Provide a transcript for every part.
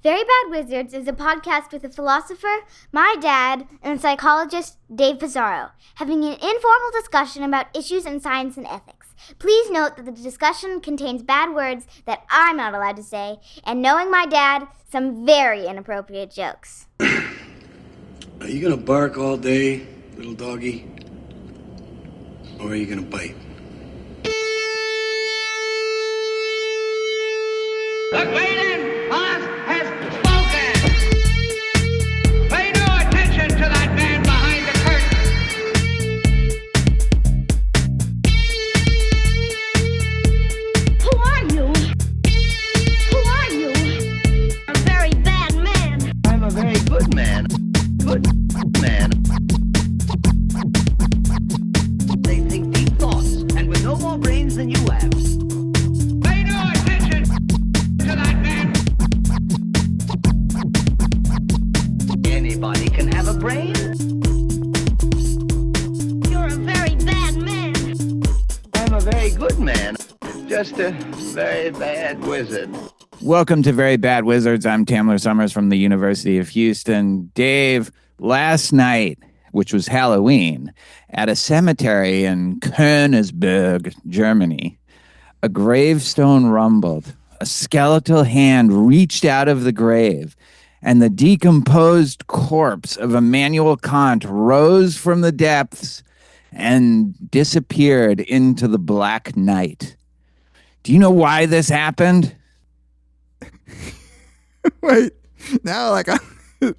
Very Bad Wizards is a podcast with a philosopher, my dad, and a psychologist, Dave Pizarro, having an informal discussion about issues in science and ethics. Please note that the discussion contains bad words that I'm not allowed to say, and knowing my dad, some very inappropriate jokes. Are you gonna bark all day, little doggy? Or are you gonna bite? The Great Boss has spoken! Pay no attention to that man behind the curtain! Who are you? Who are you? A very bad man. I'm a very good man. Good man. They think deep thoughts, and with no more brains than you have. Pay no attention to that man! Anybody can have a brain. You're a very bad man. I'm a very good man. Just a very bad wizard. Welcome to Very Bad Wizards. I'm Tamler Summers from the University of Houston. Dave, last night, which was Halloween, at a cemetery in Königsberg, Germany, a gravestone rumbled. A skeletal hand reached out of the grave, and the decomposed corpse of Immanuel Kant rose from the depths and disappeared into the black night. Do you know why this happened? Wait, now did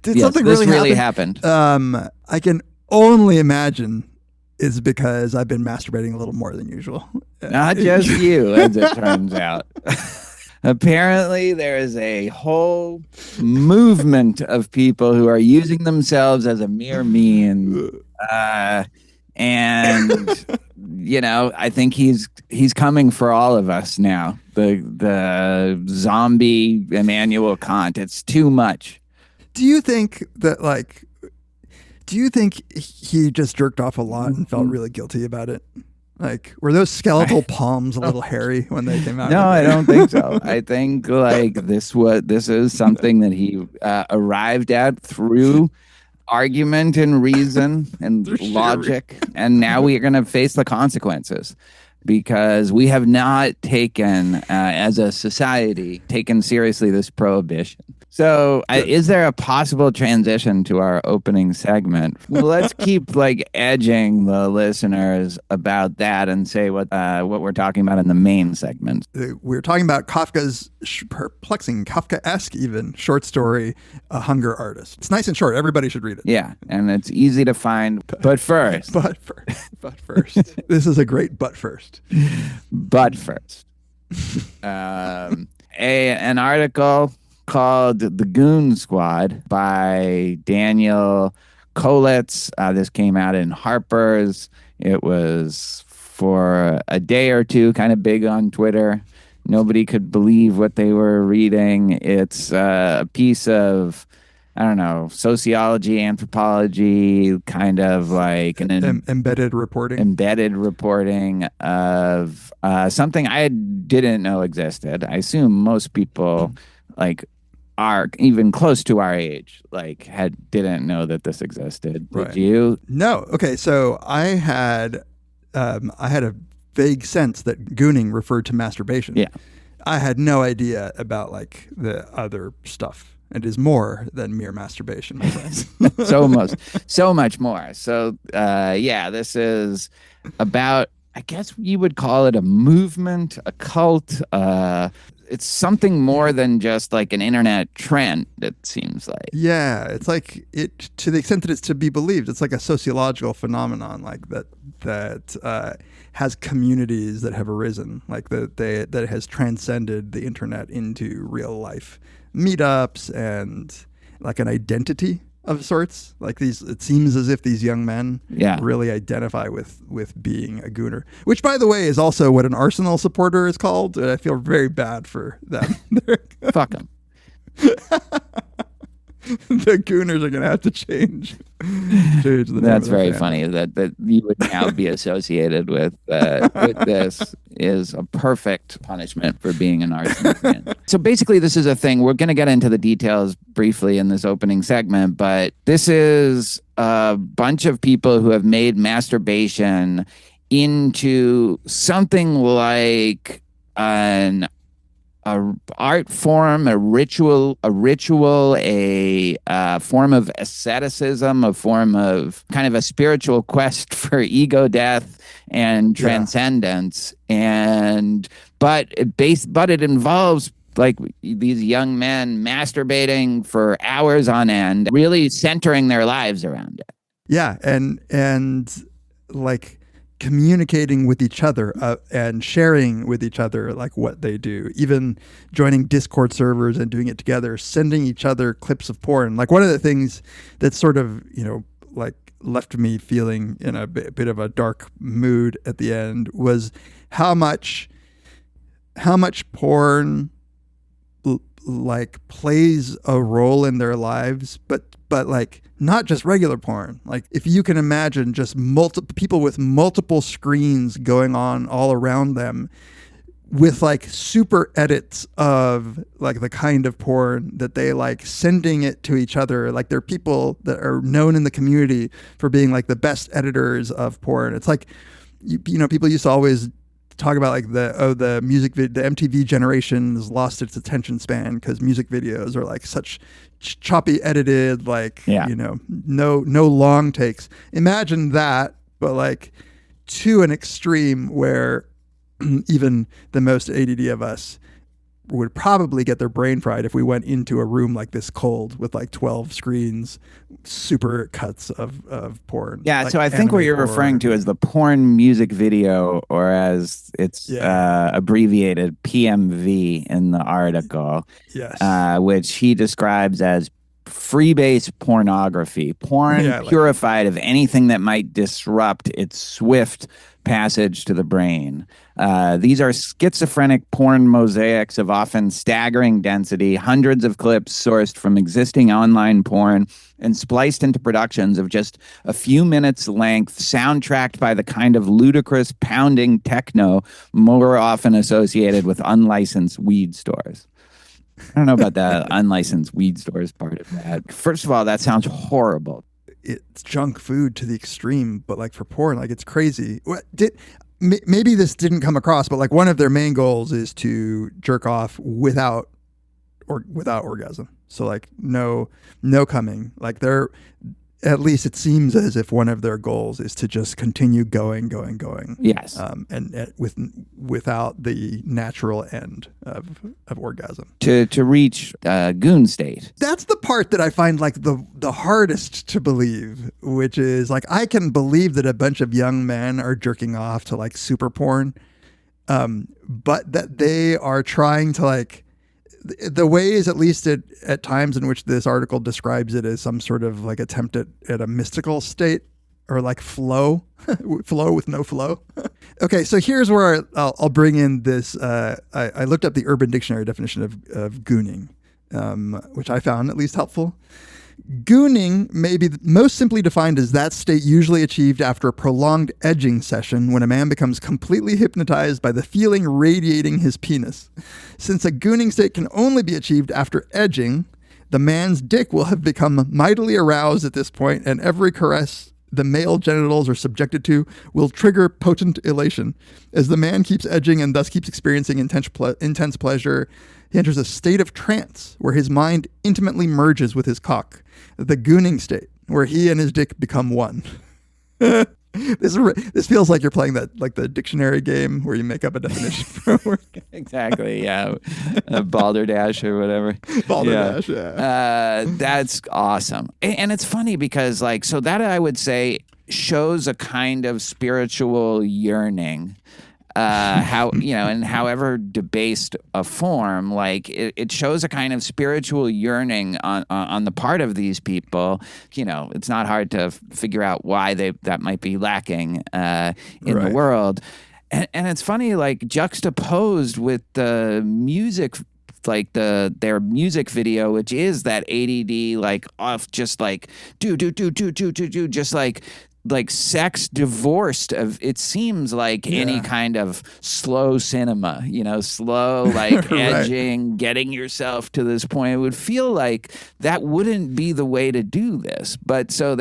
Yes, something this really happened. I can only imagine it's because I've been masturbating a little more than usual. Not just you, as it turns out. Apparently, there is a whole movement of people who are using themselves as a mere means. And, you know, I think he's coming for all of us now. The zombie Immanuel Kant. It's too much. Do you think he just jerked off a lot and felt really guilty about it? Like, were those skeletal palms a little hairy when they came out? No, I don't think so. I think this is something that he arrived at through argument and reason and logic, and now we are going to face the consequences because we have not taken, as a society, taken seriously this prohibition. So is there a possible transition to our opening segment? Well, let's keep edging the listeners about that and say what we're talking about in the main segment. We're talking about Kafka's perplexing, Kafka-esque even, short story, A Hunger Artist. It's nice and short. Everybody should read it. Yeah, and it's easy to find, but first. But first. This is a great but first. But first. An article called The Goon Squad by Daniel Kolitz. This came out in Harper's. It was for a day or two kind of big on Twitter. Nobody could believe what they were reading. It's a piece of, I don't know, sociology, anthropology, kind of like an embedded reporting of something I didn't know existed. I assume most people are even close to our age, didn't know that this existed. Did you? No. Okay. So I had a vague sense that gooning referred to masturbation. Yeah. I had no idea about the other stuff. It is more than mere masturbation, my friends. so much more. So, this is about, I guess you would call it a movement, a cult. It's something more than just an internet trend, it seems like. Yeah, it's to the extent that it's to be believed, it's like a sociological phenomenon that has communities that have arisen, that it has transcended the internet into real life meetups and an identity of sorts. It seems as if these young men really identify with being a gooner, which, by the way, is also what an Arsenal supporter is called. And I feel very bad for them. Fuck them. The Gooners are going to have to change the name. That's very funny that you would now be associated with this. is a perfect punishment for being an arsonist. So basically, this is a thing. We're going to get into the details briefly in this opening segment, but this is a bunch of people who have made masturbation into something like an art form, a ritual, a form of asceticism, a form of kind of a spiritual quest for ego death and transcendence. But it involves like these young men masturbating for hours on end, really centering their lives around it. Yeah, and like communicating with each other and sharing with each other like what they do, even joining Discord servers and doing it together, sending each other clips of porn. Like one of the things that sort of, like left me feeling in a bit of a dark mood at the end was how much porn like plays a role in their lives, but like not just regular porn. Like if you can imagine just people with multiple screens going on all around them with like super edits of like the kind of porn that they like, sending it to each other. Like there are people that are known in the community for being like the best editors of porn. It's like, people used to always talk about like the music the MTV generation has lost its attention span because music videos are like such choppy edited, like no long takes. Imagine that, but like to an extreme where even the most ADD of us would probably get their brain fried if we went into a room like this cold with like 12 screens, super cuts of porn. Yeah, like so I think what you're referring to is the porn music video, or as it's abbreviated PMV in the article. Yes. Which he describes as freebase pornography, porn purified of anything that might disrupt its swift passage to the brain. These are schizophrenic porn mosaics of often staggering density, hundreds of clips sourced from existing online porn and spliced into productions of just a few minutes length, soundtracked by the kind of ludicrous pounding techno more often associated with unlicensed weed stores. I don't know about the unlicensed weed stores part of that. First of all, that sounds horrible. It's junk food to the extreme, but like for porn, like it's crazy. Maybe this didn't come across, but like one of their main goals is to jerk off without orgasm. So like no coming. Like they're, at least it seems as if one of their goals is to just continue going. Yes. And without the natural end of orgasm. To reach goon state. That's the part that I find like the hardest to believe, which is like, I can believe that a bunch of young men are jerking off to like super porn, but that they are trying to like, the ways, at least at times in which this article describes it as some sort of like attempt at a mystical state, or like flow with no flow. Okay, so here's where I'll bring in this. I looked up the Urban Dictionary definition of gooning, which I found at least helpful. Gooning may be most simply defined as that state usually achieved after a prolonged edging session, when a man becomes completely hypnotized by the feeling radiating his penis. Since a gooning state can only be achieved after edging, the man's dick will have become mightily aroused at this point, and every caress the male genitals are subjected to will trigger potent elation. As the man keeps edging and thus keeps experiencing intense pleasure, he enters a state of trance where his mind intimately merges with his cock, the gooning state, where he and his dick become one. This feels like you're playing that, like the dictionary game where you make up a definition for a word. Exactly, yeah. Balderdash or whatever. Balderdash, yeah. That's awesome. And it's funny because, like, so that I would say shows a kind of spiritual yearning. How, in however debased a form, like it shows a kind of spiritual yearning on the part of these people. It's not hard to figure out why that might be lacking in the world. And it's funny, like juxtaposed with the music, like their music video, which is that ADD, like off, just like do, just like like sex divorced of, it seems like any kind of slow cinema, slow like edging, getting yourself to this point. It would feel like that wouldn't be the way to do this. But so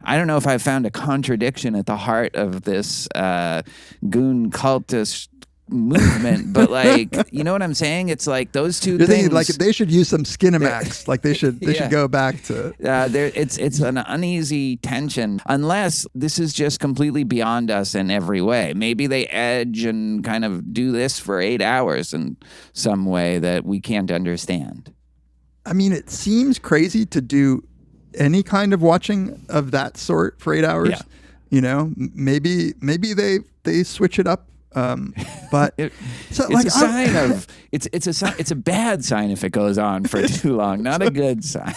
I don't know if I found a contradiction at the heart of this goon cultist movement, but like, you know what I'm saying? It's like those two things. Like they should use some Skinamax. Like they should go back to. It's an uneasy tension, unless this is just completely beyond us in every way. Maybe they edge and kind of do this for 8 hours in some way that we can't understand. I mean, it seems crazy to do any kind of watching of that sort for 8 hours. Yeah. Maybe they switch it up. But it's a sign of it's a bad sign if it goes on for too long, not a good sign.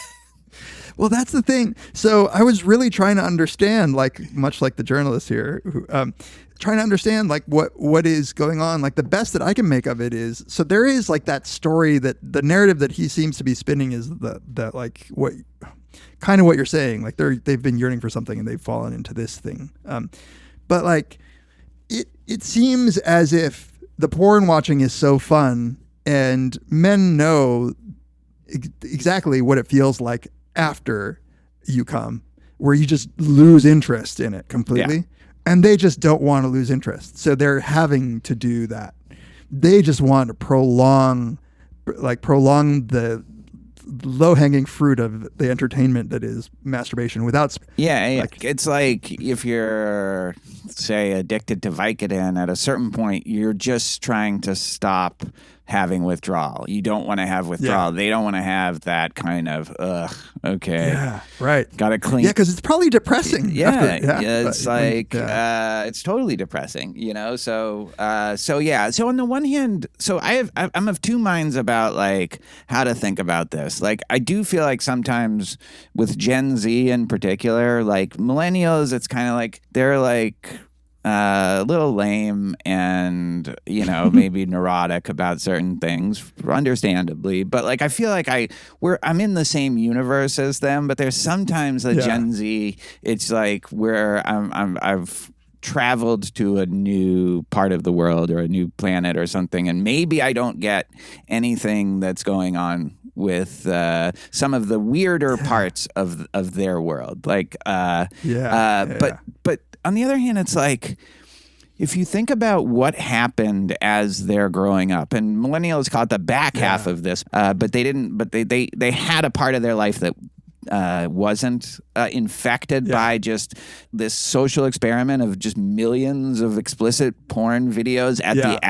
Well, that's the thing. So I was really trying to understand, like much like the journalist here, who, trying to understand like what is going on. Like the best that I can make of it is, so there is like that story, that the narrative that he seems to be spinning is that like what kind of what you're saying, like they've been yearning for something and they've fallen into this thing. But like it seems as if the porn watching is so fun, and men know exactly what it feels like after you come, where you just lose interest in it completely, and they just don't want to lose interest, so they're having to do that. They just want to prolong the low-hanging fruit of the entertainment that is masturbation without it's like if you're, say, addicted to Vicodin, at a certain point you're just trying to stop having withdrawal. You don't want to have withdrawal. They don't want to have that kind of gotta clean. Because it's probably depressing. It's like it's totally depressing, so on the one hand, so I'm of two minds about like how to think about this. Like I do feel like sometimes with Gen Z in particular, like millennials, it's kind of like they're like a little lame and maybe neurotic about certain things, understandably, but like I feel like I'm in the same universe as them, but there's sometimes the Gen Z, it's like where I've traveled to a new part of the world or a new planet or something, and maybe I don't get anything that's going on with some of the weirder parts of their world, like but on the other hand, it's like, if you think about what happened as they're growing up, and millennials call it the back half of this, but they didn't. But they had a part of their life that wasn't infected by just this social experiment of just millions of explicit porn videos at the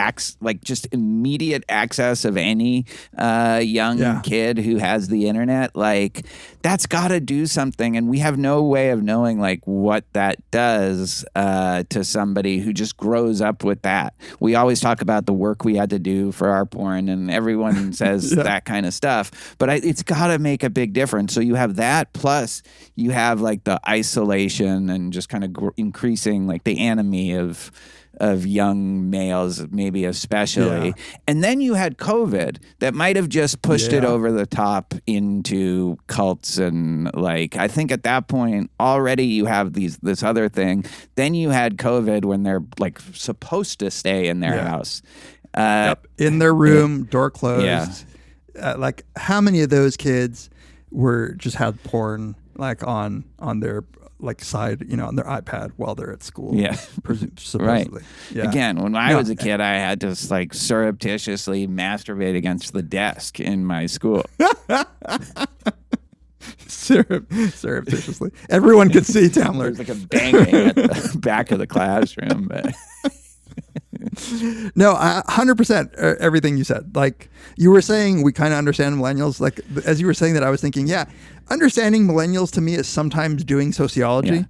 just immediate access of any young kid who has the internet. Like that's got to do something, and we have no way of knowing like what that does to somebody who just grows up with that. We always talk about the work we had to do for our porn, and everyone says that kind of stuff, but it's got to make a big difference. So you have that, plus you have like the isolation and just kind of increasing like the anomie of young males, maybe especially. And then you had COVID that might have just pushed it over the top into cults, and like I think at that point already you have this other thing. Then you had COVID when they're like supposed to stay in their house, in their room, door closed. Like how many of those kids were just had porn like on their like side, on their iPad while they're at school. Supposedly. Right. Again, when I was a kid, I had to like surreptitiously masturbate against the desk in my school. Surreptitiously. Everyone could see Tamler. There's like a banging at the back of the classroom. But No, 100% everything you said. Like you were saying, we kind of understand millennials. Like as you were saying that, I was thinking, understanding millennials to me is sometimes doing sociology. Yeah.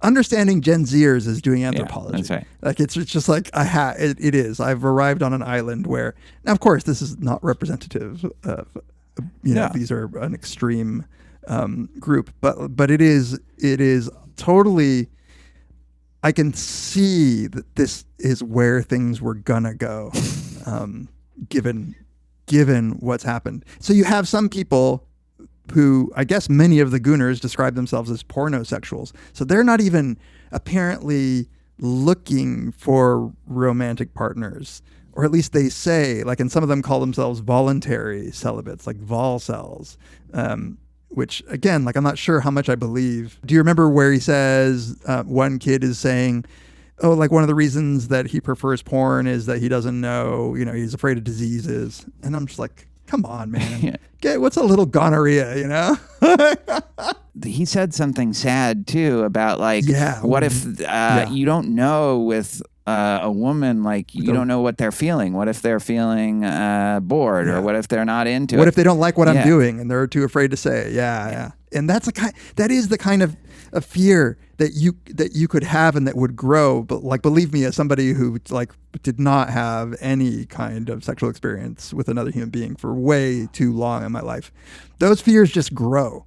Understanding Gen Zers is doing anthropology. That's right. Like it's just like it is. I've arrived on an island where, now of course this is not representative of, these are an extreme group, but it is totally. I can see that this is where things were gonna go, given what's happened. So you have some people who, I guess many of the gooners describe themselves as pornosexuals. So they're not even apparently looking for romantic partners, or at least they say, like, and some of them call themselves voluntary celibates, like volcels, which again, like, I'm not sure how much I believe. Do you remember where he says one kid is saying, oh, like one of the reasons that he prefers porn is that he doesn't know, he's afraid of diseases. And I'm just like, come on, man. What's a little gonorrhea, He said something sad too about like, what if you don't know with a woman, like you don't know what they're feeling. What if they're feeling bored, or what if they're not into it? What if they don't like what I'm doing and they're too afraid to say? And that is the kind of a fear that you could have and that would grow. But like, believe me, as somebody who like did not have any kind of sexual experience with another human being for way too long in my life, those fears just grow.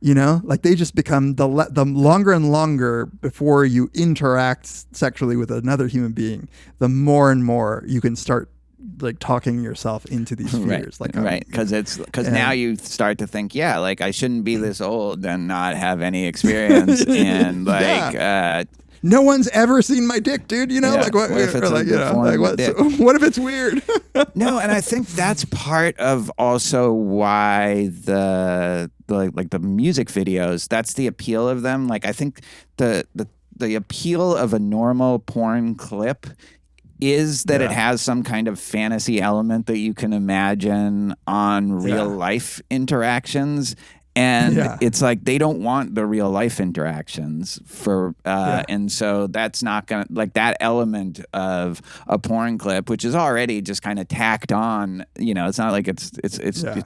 Like they just become the longer and longer before you interact sexually with another human being, the more and more you can start like talking yourself into these fears. Because now you start to think, like I shouldn't be this old and not have any experience, and like no one's ever seen my dick, dude. Like what if it's what if it's weird? No, and I think that's part of also why the music videos, that's the appeal of them. Like I think the appeal of a normal porn clip is that it has some kind of fantasy element that you can imagine on real life interactions. And it's like they don't want the real life interactions and so that's not gonna, like, that element of a porn clip, which is already just kind of tacked on. It's not like it's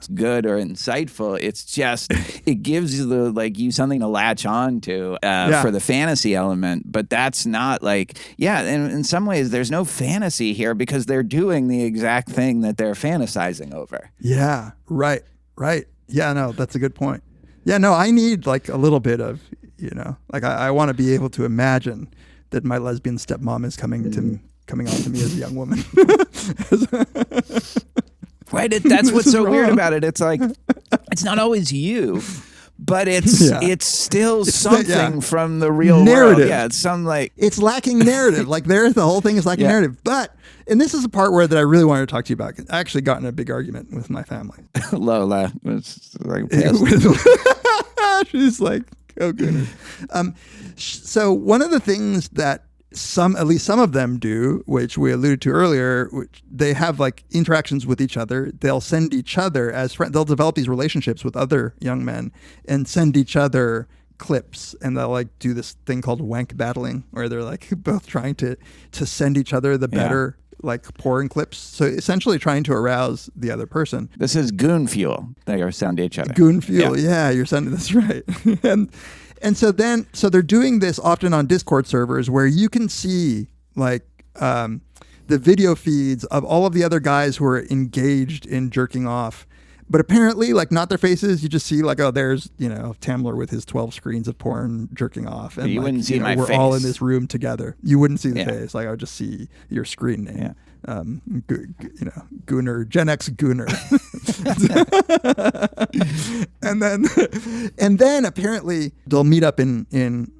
good or insightful. It's just it gives you you something to latch on to for the fantasy element. But that's not like and in some ways there's no fantasy here because they're doing the exact thing that they're fantasizing over. Yeah, right. Yeah, no, that's a good point. Yeah, no, I need like a little bit of, like I want to be able to imagine that my lesbian stepmom is coming on to me as a young woman. Right, that's what's so weird about it. It's like it's not always you, but it's still something from the real narrative. World. Yeah, it's some like it's lacking narrative. Like the whole thing is lacking narrative. But and this is a part where that I really wanted to talk to you about. I actually got in a big argument with my family. Lola was like pissed. She's like, oh goodness. So one of the things that at least some of them do, which we alluded to earlier, which they have like interactions with each other. They'll send each other as friends. They'll develop these relationships with other young men and send each other clips, and they'll like do this thing called wank battling, where they're like both trying to send each other the better like porn clips. So essentially trying to arouse the other person. This is goon fuel. They are sending each other. Goon fuel. Yeah, you're sending this right. And so they're doing this often on Discord servers where you can see like the video feeds of all of the other guys who are engaged in jerking off. But apparently, like, not their faces. You just see, like, oh, there's, Tamler with his 12 screens of porn jerking off. And you wouldn't see my we're face. all in this room together. You wouldn't see the face. Like, I would just see your screen name. Yeah. Gooner, Gen X Gooner. and then apparently they'll meet up in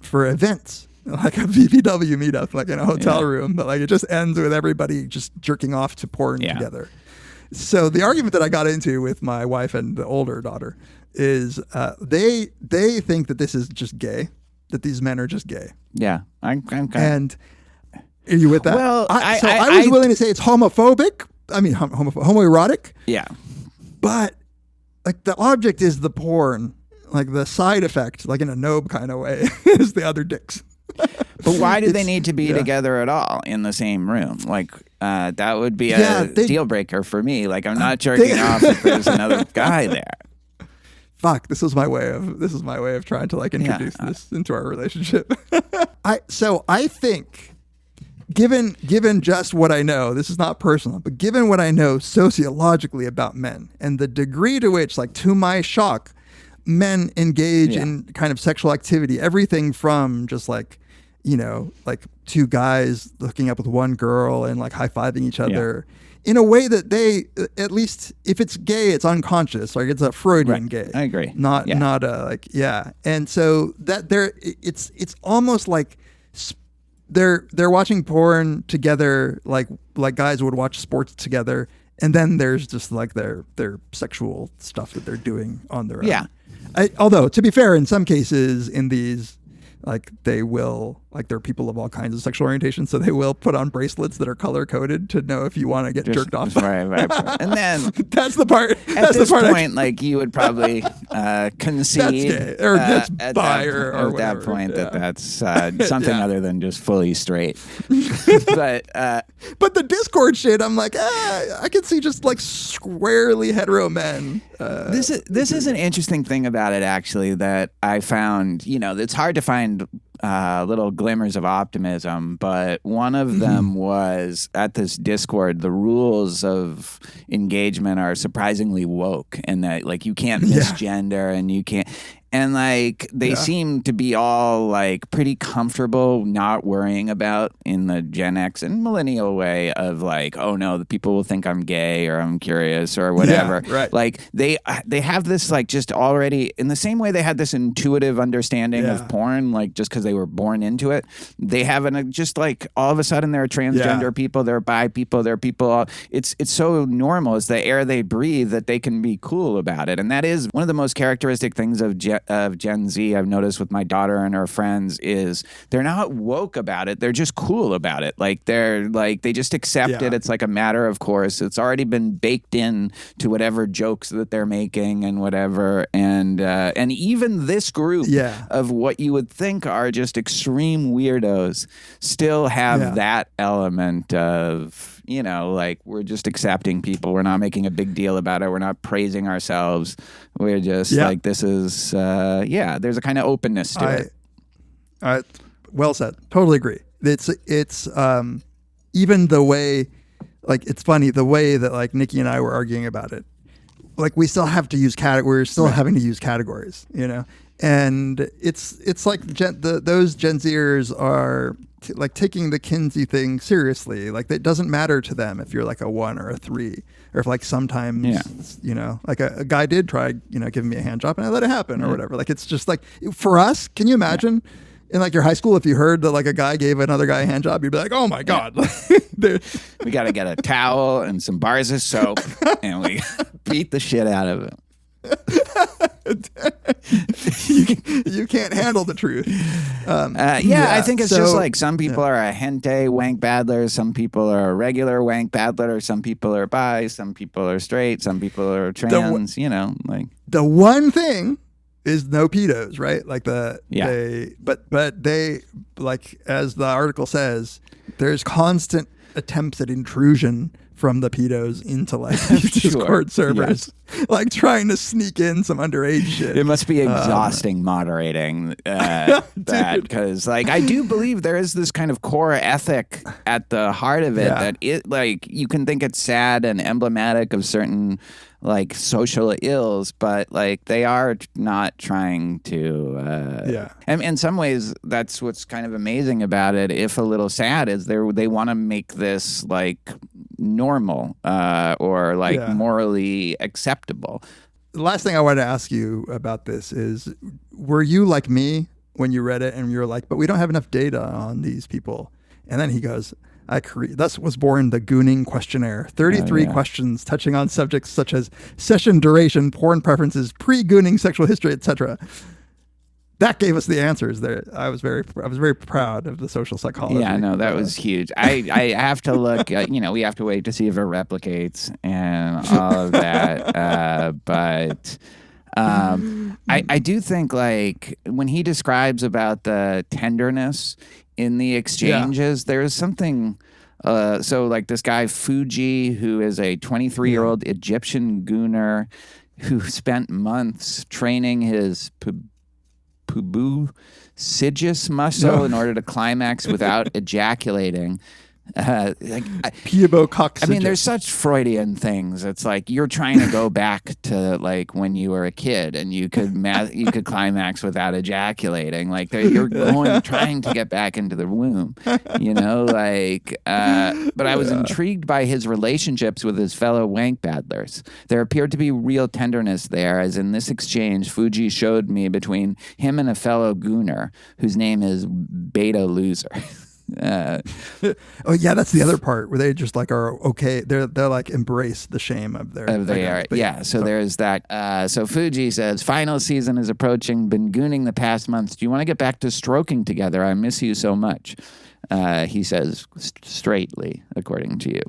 for events. Like a VPW meetup, like in a hotel room. But, like, it just ends with everybody just jerking off to porn together. So the argument that I got into with my wife and the older daughter is they think that this is just gay, that these men are just gay. Yeah, I'm kind of. And are you with that? Well, I was willing to say it's homophobic. I mean, homoerotic. Yeah. But like the object is the porn, like the side effect, like in a Nobe kind of way, is the other dicks. But why do they need to be together at all in the same room? Like that would be a deal breaker for me. Like I'm not jerking off if there's another guy there. Fuck, this is my way of trying to like introduce this into our relationship. I think given just what I know, this is not personal, but given what I know sociologically about men and the degree to which, like, to my shock, men engage in kind of sexual activity, everything from just like, like two guys hooking up with one girl and like high-fiving each other, in a way that they, at least if it's gay, it's unconscious. Like it's a Freudian gay. I agree. Not a like, yeah. And so that it's almost like they're watching porn together, like guys would watch sports together. And then there's just like their sexual stuff that they're doing on their own. Yeah. Although, to be fair, in some cases in these, like they will, like there are people of all kinds of sexual orientation, so they will put on bracelets that are color coded to know if you want to get jerked off. Right. And then that's the part. At this point, like you would probably concede that's gay, or that's at bi, that, or at whatever. that point Yeah. that's something other than just fully straight. But the Discord shit, I'm like, I can see just like squarely hetero men. This is an interesting thing about it, actually, that I found. It's hard to find little glimmers of optimism, but one of them was at this Discord, the rules of engagement are surprisingly woke, and that like you can't misgender and you can't. And like they seem to be all like pretty comfortable not worrying about in the Gen X and millennial way of like, oh no, the people will think I'm gay or I'm curious or whatever. Yeah, right. Like they have this like just already in the same way they had this intuitive understanding of porn, like just because they were born into it. They have just like all of a sudden there are transgender people, there are bi people, there are people. It's so normal. It's the air they breathe that they can be cool about it. And that is one of the most characteristic things of Gen Z I've noticed with my daughter and her friends is they're not woke about it. They're just cool about it. Like they just accept it. It's like a matter of course. It's already been baked in to whatever jokes that they're making and whatever. And even this group of what you would think are just extreme weirdos still have that element of, like we're just accepting people. We're not making a big deal about it. We're not praising ourselves. We're just like, this is, there's a kind of openness to it. Well said. Totally agree. It's even the way, like, it's funny, the way that like Nikki and I were arguing about it, like we still have to use we're still having to use categories, and it's like those Gen Zers are like taking the Kinsey thing seriously. Like it doesn't matter to them if you're like a 1 or a 3, or if like sometimes like a guy did try giving me a hand job and I let it happen or whatever. Like it's just like, for us, can you imagine in like your high school if you heard that like a guy gave another guy a hand job, you'd be like, oh my god. We got to get a towel and some bars of soap and we beat the shit out of it. You can't handle the truth. I think it's just like some people are a hentai wank battler, some people are a regular wank battler, some people are bi, some people are straight, some people are trans. Like the one thing is no pedos, right? Like but they like, as the article says, there's constant attempts at intrusion from the pedos into like Discord servers, like trying to sneak in some underage shit. It must be exhausting moderating that, because like I do believe there is this kind of core ethic at the heart of it that it like you can think it's sad and emblematic of certain like social ills, but like they are not trying to and in some ways that's what's kind of amazing about it, if a little sad, is they want to make this like normal or like morally acceptable. The last thing I wanted to ask you about this is, were you like me when you read it and you were like, but we don't have enough data on these people? And then he goes, thus was born the gooning questionnaire. 33 questions touching on subjects such as session duration, porn preferences, pre-gooning sexual history, etc. That gave us the answers there. I was very proud of the social psychology. Yeah, no, that was huge. I have to look, we have to wait to see if it replicates and all of that. But I do think like when he describes about the tenderness in the exchanges, there's something. So like this guy Fuji, who is a 23-year-old Egyptian gooner who spent months training his pubu sigis muscle in order to climax without ejaculating, Pubococcygis. I mean, there's such Freudian things. It's like you're trying to go back to like when you were a kid and you could you could climax without ejaculating. Like you're trying to get back into the womb, you know. Like, but I was intrigued by his relationships with his fellow wank paddlers. There appeared to be real tenderness there, as in this exchange Fuji showed me between him and a fellow gooner whose name is Beta Loser. Oh yeah, that's the other part where they just like are okay. They're like embrace the shame of their. So there's that. So Fuji says, final season is approaching. Been gooning the past months. Do you want to get back to stroking together? I miss you so much. He says straightly, according to you.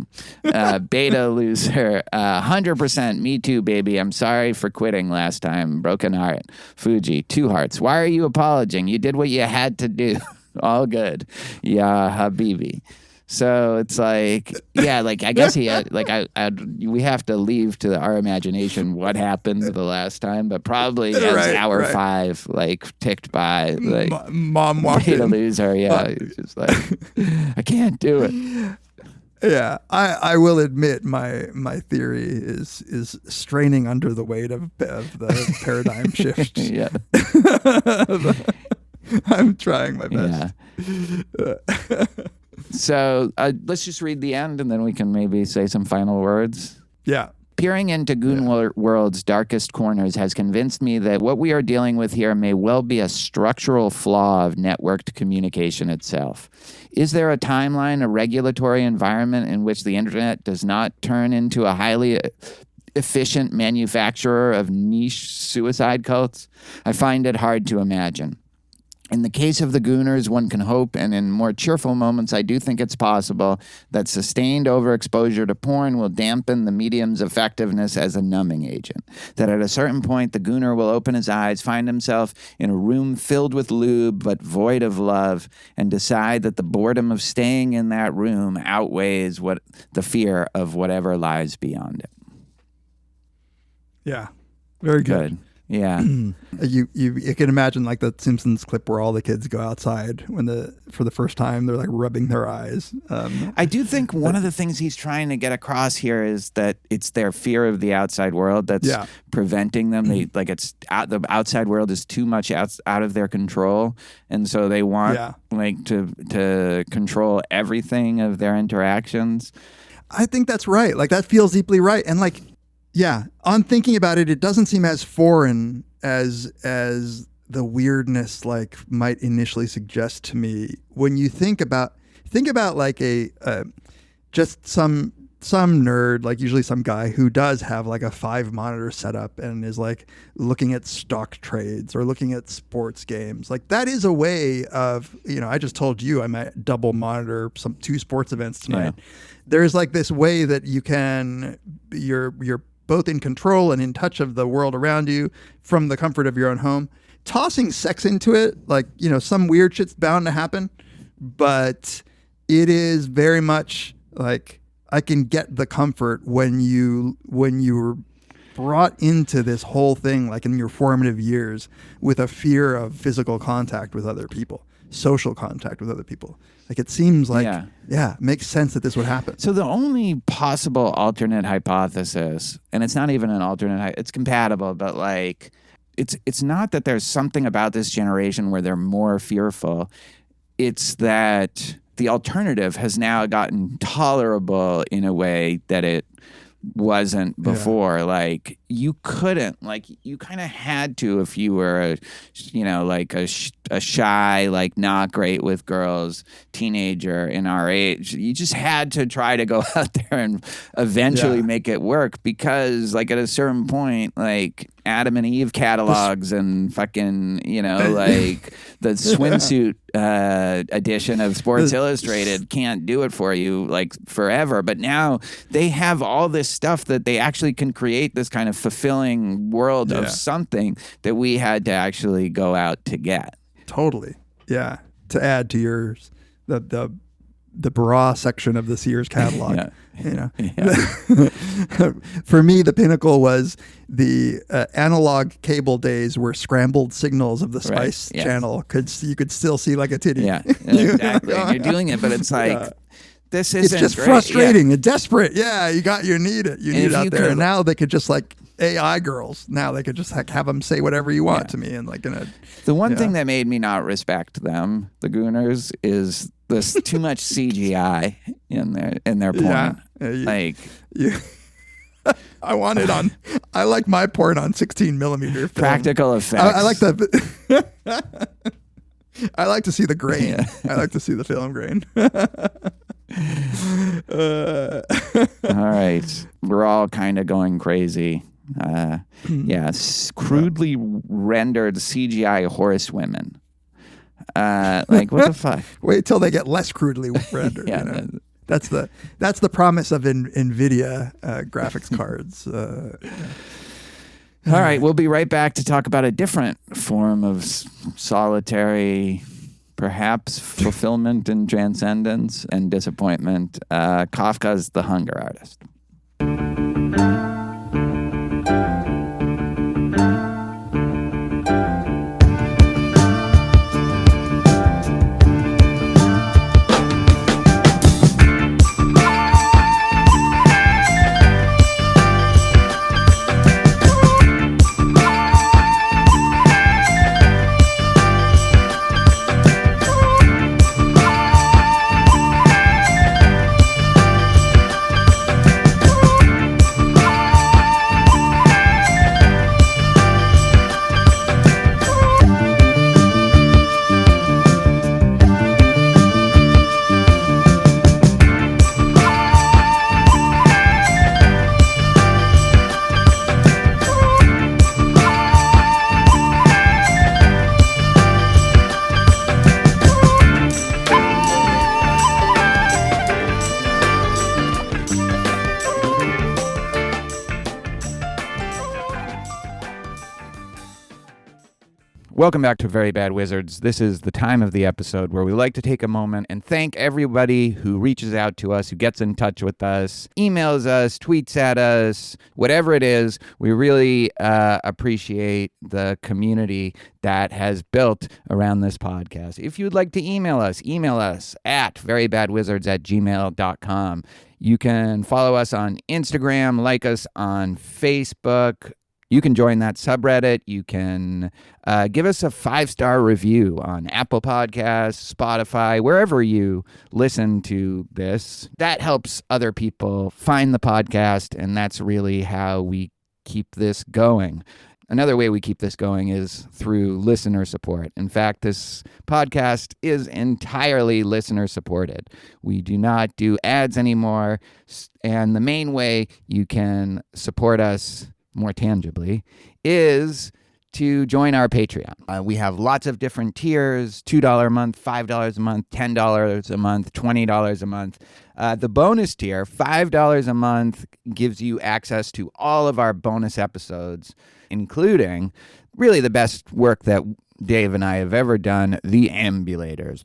Beta Loser, 100%. Me too, baby. I'm sorry for quitting last time. Broken heart. Fuji, 2 hearts. Why are you apologizing? You did what you had to do. All good. Yeah, Habibi. So it's like, yeah, like I guess he had, like we have to leave to our imagination what happened the last time, but probably as hour 5 like ticked by, like mom walked in. Loser, yeah, it's just like I can't do it. Yeah, I will admit my theory is straining under the weight of the paradigm shift. Yeah. I'm trying my best. Yeah. So let's just read the end and then we can maybe say some final words. Yeah. Peering into Goon World's darkest corners has convinced me that what we are dealing with here may well be a structural flaw of networked communication itself. Is there a timeline, a regulatory environment in which the internet does not turn into a highly efficient manufacturer of niche suicide cults? I find it hard to imagine. In the case of the Gooners, one can hope, and in more cheerful moments, I do think it's possible that sustained overexposure to porn will dampen the medium's effectiveness as a numbing agent. That at a certain point, the Gooner will open his eyes, find himself in a room filled with lube but void of love, and decide that the boredom of staying in that room outweighs the fear of whatever lies beyond it. Yeah, very good. Yeah. You can imagine like the Simpsons clip where all the kids go outside for the first time, they're like rubbing their eyes. I do think one of the things he's trying to get across here is that it's their fear of the outside world that's preventing them. They like the outside world is too much out of their control, and so they want like to control everything of their interactions. I think that's right. Like that feels deeply right, and like. Yeah, on thinking about it, it doesn't seem as foreign as the weirdness like might initially suggest to me. When you think about like just some nerd, like usually some guy who does have like a 5-monitor setup and is like looking at stock trades or looking at sports games. Like that is a way of, I just told you I might double monitor 2 sports events tonight. Yeah. There's like this way that you're both in control and in touch of the world around you from the comfort of your own home. Tossing sex into it, like, some weird shit's bound to happen, but it is very much like I can get the comfort when you were brought into this whole thing, like in your formative years, with a fear of physical contact with other people, social contact with other people. Like it seems like, it makes sense that this would happen. So the only possible alternate hypothesis, and it's not even an alternate, it's compatible, but like, it's not that there's something about this generation where they're more fearful. It's that the alternative has now gotten tolerable in a way that it wasn't before. Yeah. Like you couldn't, like you kind of had to if you were a shy, like not great with girls teenager in our age. You just had to try to go out there and eventually make it work, because like at a certain point, like Adam and Eve catalogs and fucking, like the swimsuit edition of Sports Illustrated can't do it for you like forever. But now they have all this stuff that they actually can create this kind of fulfilling world of something that we had to actually go out to get. Totally. Yeah. To add to yours, the bra section of the Sears catalog. For me, the pinnacle was the analog cable days where scrambled signals of the Spice Channel you could still see like a titty. Yeah, exactly. And you're doing it, but it's like this it's isn't just great. frustrating and desperate. Yeah, you need it. You need if it out you there. could- And now they could just like AI girls. Now they could just like have them say whatever you want to me and like in a. The one Yeah. thing that made me not respect them, the Gooners, is this too much CGI in their porn. Yeah. I want it on. I like my porn on 16 millimeter. Film. Practical effects. I like the. I like to see the grain. Yeah. I like to see the film grain. All right, we're all kind of going crazy. Crudely rendered CGI horsewomen. Like what the fuck? Wait till they get less crudely rendered. Yeah, you know? That's the promise of NVIDIA graphics cards. All right, we'll be right back to talk about a different form of solitary, perhaps fulfillment and transcendence and disappointment. Kafka's The Hunger Artist. Welcome back to Very Bad Wizards. This is the time of the episode where we like to take a moment and thank everybody who reaches out to us, who gets in touch with us, emails us, tweets at us, whatever it is. We really appreciate the community that has built around this podcast. If you'd like to email us at verybadwizards@gmail.com. You can follow us on Instagram, like us on Facebook. You can join that subreddit. You can give us a 5-star review on Apple Podcasts, Spotify, wherever you listen to this. That helps other people find the podcast, and that's really how we keep this going. Another way we keep this going is through listener support. In fact, this podcast is entirely listener supported. We do not do ads anymore, and the main way you can support us more tangibly is to join our Patreon. We have lots of different tiers: $2 a month, $5 a month, $10 a month, $20 a month. The bonus tier, $5 a month, gives you access to all of our bonus episodes, including really the best work that Dave and I have ever done, The Ambulators,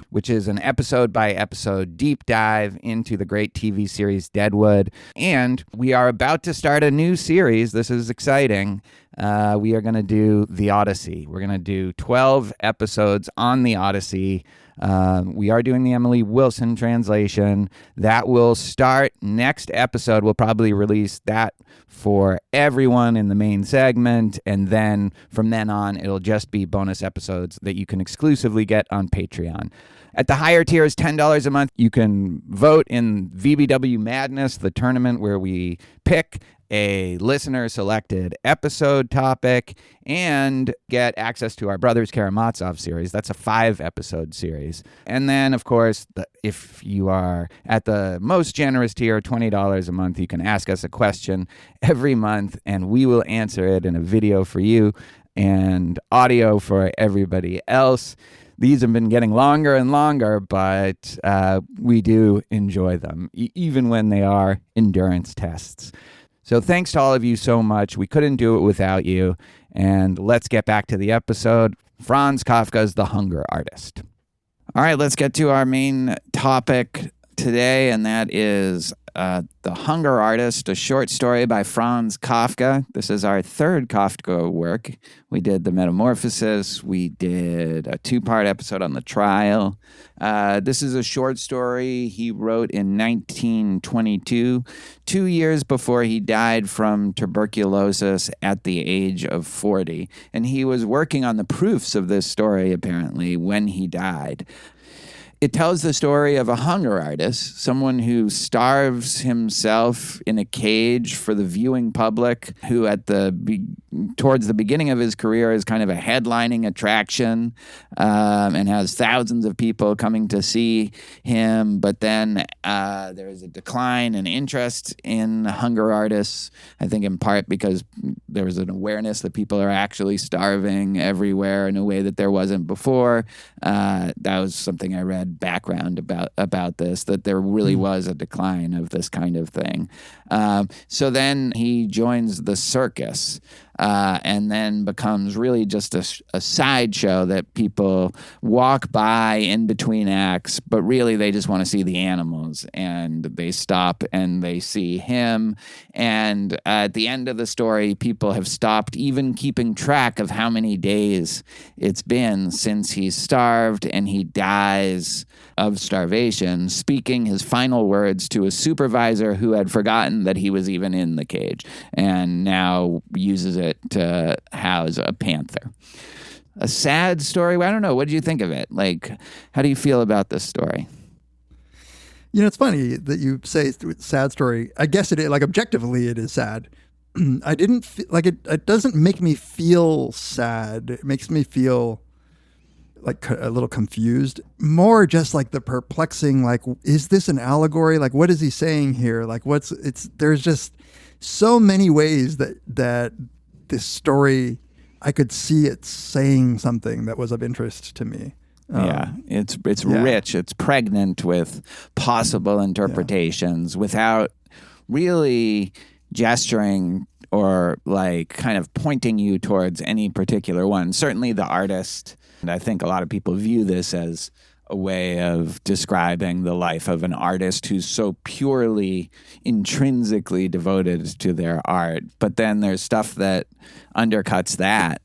which is an episode-by-episode deep dive into the great TV series Deadwood. And we are about to start a new series. This is exciting. We are going to do The Odyssey. We're going to do 12 episodes on The Odyssey. We are doing the Emily Wilson translation. That will start next episode. We'll probably release that for everyone in the main segment, and then from then on, it'll just be bonus episodes that you can exclusively get on Patreon. At the higher tier is $10 a month. You can vote in VBW Madness, the tournament where we pick a listener-selected episode topic and get access to our Brothers Karamazov series. That's a 5-episode series. And then, of course, if you are at the most generous tier, $20 a month, you can ask us a question every month, and we will answer it in a video for you and audio for everybody else. These have been getting longer and longer, but we do enjoy them, even when they are endurance tests. So thanks to all of you so much. We couldn't do it without you. And let's get back to the episode. Frans Kafka's The Hunger Artist. All right, let's get to our main topic today, and that is The Hunger Artist, a short story by Frans Kafka. This is our third Kafka work. We did The Metamorphosis. We did a 2-part episode on the trial. This is a short story he wrote in 1922, 2 years before he died from tuberculosis at the age of 40. And he was working on the proofs of this story, apparently, when he died. It tells the story of a hunger artist, someone who starves himself in a cage for the viewing public, who towards the beginning of his career is kind of a headlining attraction and has thousands of people coming to see him. But then there's a decline in interest in hunger artists, I think in part because there was an awareness that people are actually starving everywhere in a way that there wasn't before. That was something I read background about this, that there really was a decline of this kind of thing. So then he joins the circus and then becomes really just a sideshow that people walk by in between acts, but really they just want to see the animals, and they stop and they see him. And at the end of the story, people have stopped even keeping track of how many days it's been since he's starved, and he dies of starvation, speaking his final words to a supervisor who had forgotten that he was even in the cage and now uses it to house a panther. A sad story. I don't know. What did you think of it? Like, how do you feel about this story? You know, it's funny that you say it's a sad story. I guess it is, like, objectively it is sad. I didn't feel like it doesn't make me feel sad. It makes me feel like a little confused, more just like the perplexing, like, is this an allegory? Like, what is he saying here? Like, there's just so many ways that this story, I could see it saying something that was of interest to me. It's rich. It's pregnant with possible interpretations without really gesturing or like kind of pointing you towards any particular one. Certainly the artist, and I think a lot of people view this as a way of describing the life of an artist who's so purely intrinsically devoted to their art. But then there's stuff that undercuts that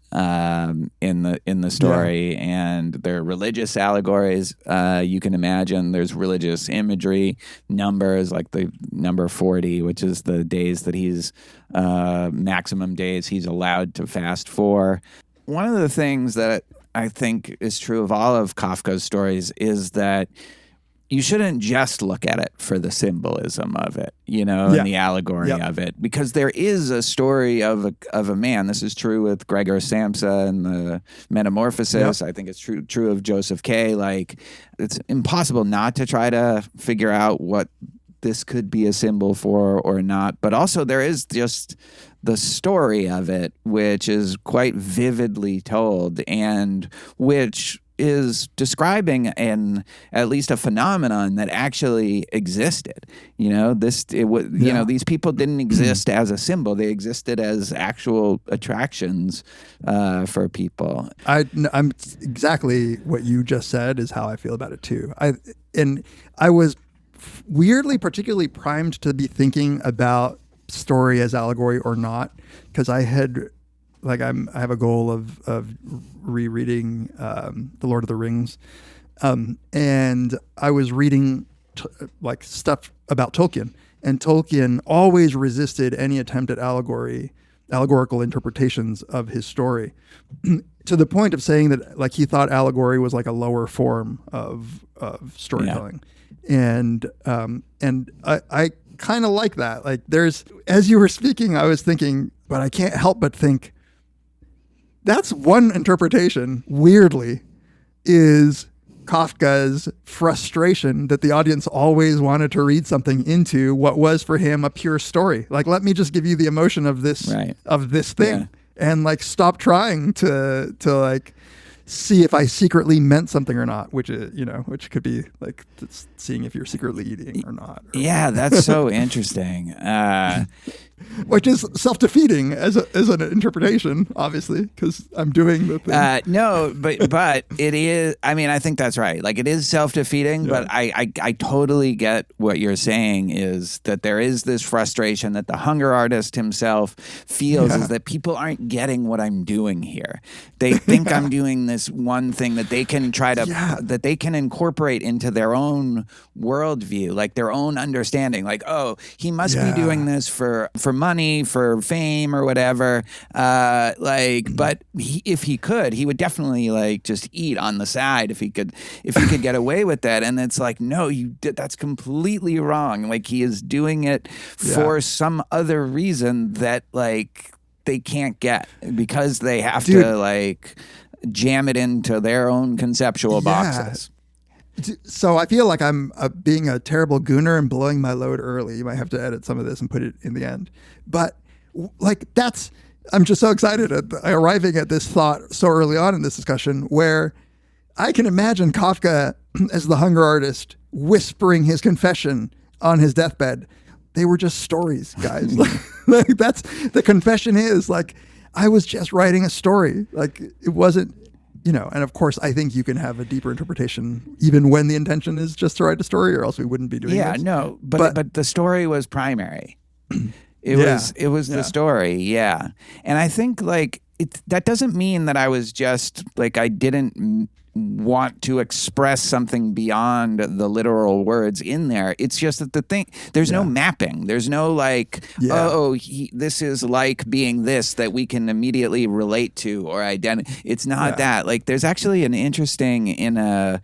in the story, and there are religious allegories. You can imagine there's religious imagery, numbers like the number 40, which is the days that he's maximum days he's allowed to fast for. One of the things that I think is true of all of Kafka's stories is that you shouldn't just look at it for the symbolism of it, and the allegory of it, because there is a story of a man. This is true with Gregor Samsa and the Metamorphosis. I think it's true of Joseph K. Like, it's impossible not to try to figure out what this could be a symbol for or not. But also there is just the story of it, which is quite vividly told and which is describing at least a phenomenon that actually existed. These people didn't exist as a symbol. They existed as actual attractions for people. I'm exactly what you just said is how I feel about it too. I was weirdly particularly primed to be thinking about story as allegory or not, because I had I have a goal of rereading The Lord of the Rings, and I was reading stuff about Tolkien, and Tolkien always resisted any attempt at allegorical interpretations of his story, to the point of saying that he thought allegory was like a lower form of storytelling. And I kind of like that. Like, as you were speaking, I was thinking, but I can't help but think that's one interpretation, weirdly, is Kafka's frustration that the audience always wanted to read something into what was for him a pure story. Like, let me just give you the emotion of this thing, and stop trying to see if I secretly meant something or not, which could be like seeing if you're secretly eating or not. Yeah, that's so interesting. Which is self-defeating as an interpretation, obviously, because I'm doing the thing. No, but it is. I mean, I think that's right. Like, it is self-defeating, but I totally get what you're saying. Is that there is this frustration that the hunger artist himself feels is that people aren't getting what I'm doing here. They think I'm doing this one thing that they can try to that they can incorporate into their own worldview, like their own understanding. Like, oh, he must be doing this for money, for fame, or whatever. But if he could, he would definitely like just eat on the side if he could get away with that. And it's like, no, that's completely wrong. Like, he is doing it for some other reason that like they can't get because they have to like jam it into their own conceptual boxes. So I feel like I'm being a terrible gooner and blowing my load early. You might have to edit some of this and put it in the end. But like I'm just so excited at arriving at this thought so early on in this discussion where I can imagine Kafka as the hunger artist whispering his confession on his deathbed. They were just stories, guys. Like that's the confession is like, I was just writing a story. Like it wasn't, and of course, I think you can have a deeper interpretation even when the intention is just to write a story, or else we wouldn't be doing this. Yeah, no, but the story was primary. It was the story, yeah. And I think like that doesn't mean that I was just like I didn't want to express something beyond the literal words in there. It's just that there's no mapping. There's no like, this is like being this that we can immediately relate to or identify. It's not that. Like, there's actually an interesting in a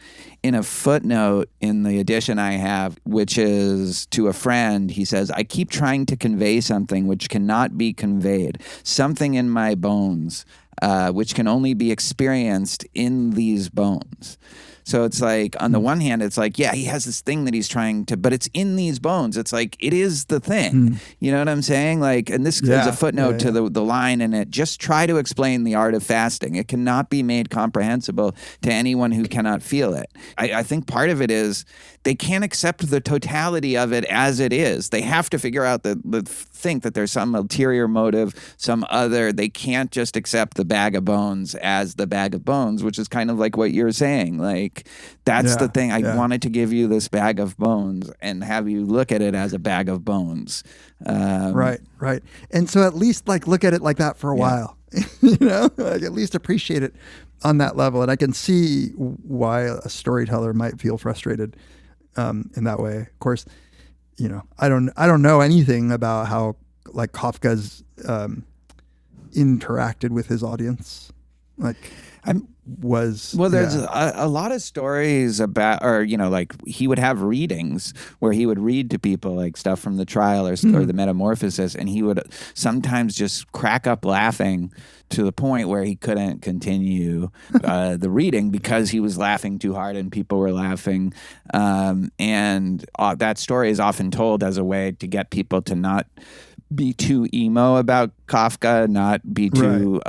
footnote in the edition I have, which is to a friend. He says, I keep trying to convey something which cannot be conveyed, something in my bones, which can only be experienced in these bones. So it's like, on the one hand, it's like, yeah, he has this thing that he's trying to, but it's in these bones. It's like, it is the thing. You know what I'm saying? Like, and this is a footnote to the line in it. Just try to explain the art of fasting. It cannot be made comprehensible to anyone who cannot feel it. I think part of it is they can't accept the totality of it as it is. They have to figure out think that there's some ulterior motive, they can't just accept the bag of bones as the bag of bones, which is kind of like what you're saying. Like, that's the thing. I wanted to give you this bag of bones and have you look at it as a bag of bones. Right. And so at least like look at it like that for a while, like at least appreciate it on that level. And I can see why a storyteller might feel frustrated in that way. Of course, I don't know anything about how like Kafka's interacted with his audience. Like, there's a lot of stories about, or like he would have readings where he would read to people like stuff from the trial or the Metamorphosis, and he would sometimes just crack up laughing to the point where he couldn't continue the reading because he was laughing too hard and people were laughing. And that story is often told as a way to get people to not be too emo about Kafka, not be too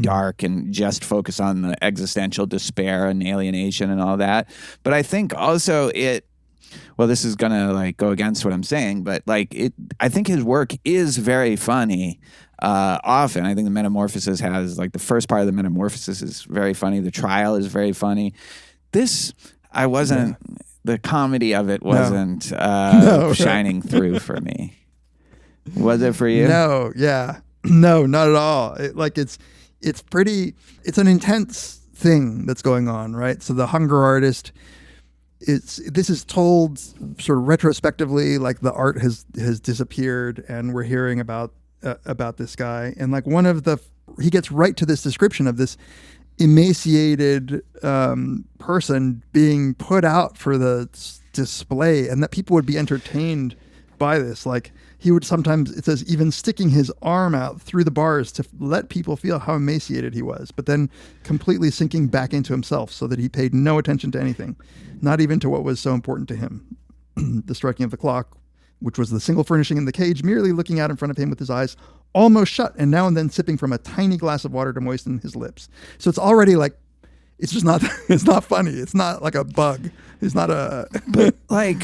dark and just focus on the existential despair and alienation and all that. But I think also this is gonna like go against what I'm saying, but like I think his work is very funny. Often, I think the Metamorphosis has like the first part of the Metamorphosis is very funny. The trial is very funny. This, I wasn't. The comedy of it wasn't shining through for me. Was it for you? No, no, not at all. It's an intense thing that's going on, right? So the hunger artist, this is told sort of retrospectively, like the art has disappeared, and we're hearing about this guy, and like he gets right to this description of this emaciated person being put out for the display, and that people would be entertained by this. Like, he would sometimes, it says, even sticking his arm out through the bars to let people feel how emaciated he was, but then completely sinking back into himself so that he paid no attention to anything, not even to what was so important to him. The striking of the clock, which was the single furnishing in the cage, merely looking out in front of him with his eyes almost shut, and now and then sipping from a tiny glass of water to moisten his lips. So it's already like, It's just not. It's not funny. It's not like a bug. It's not a.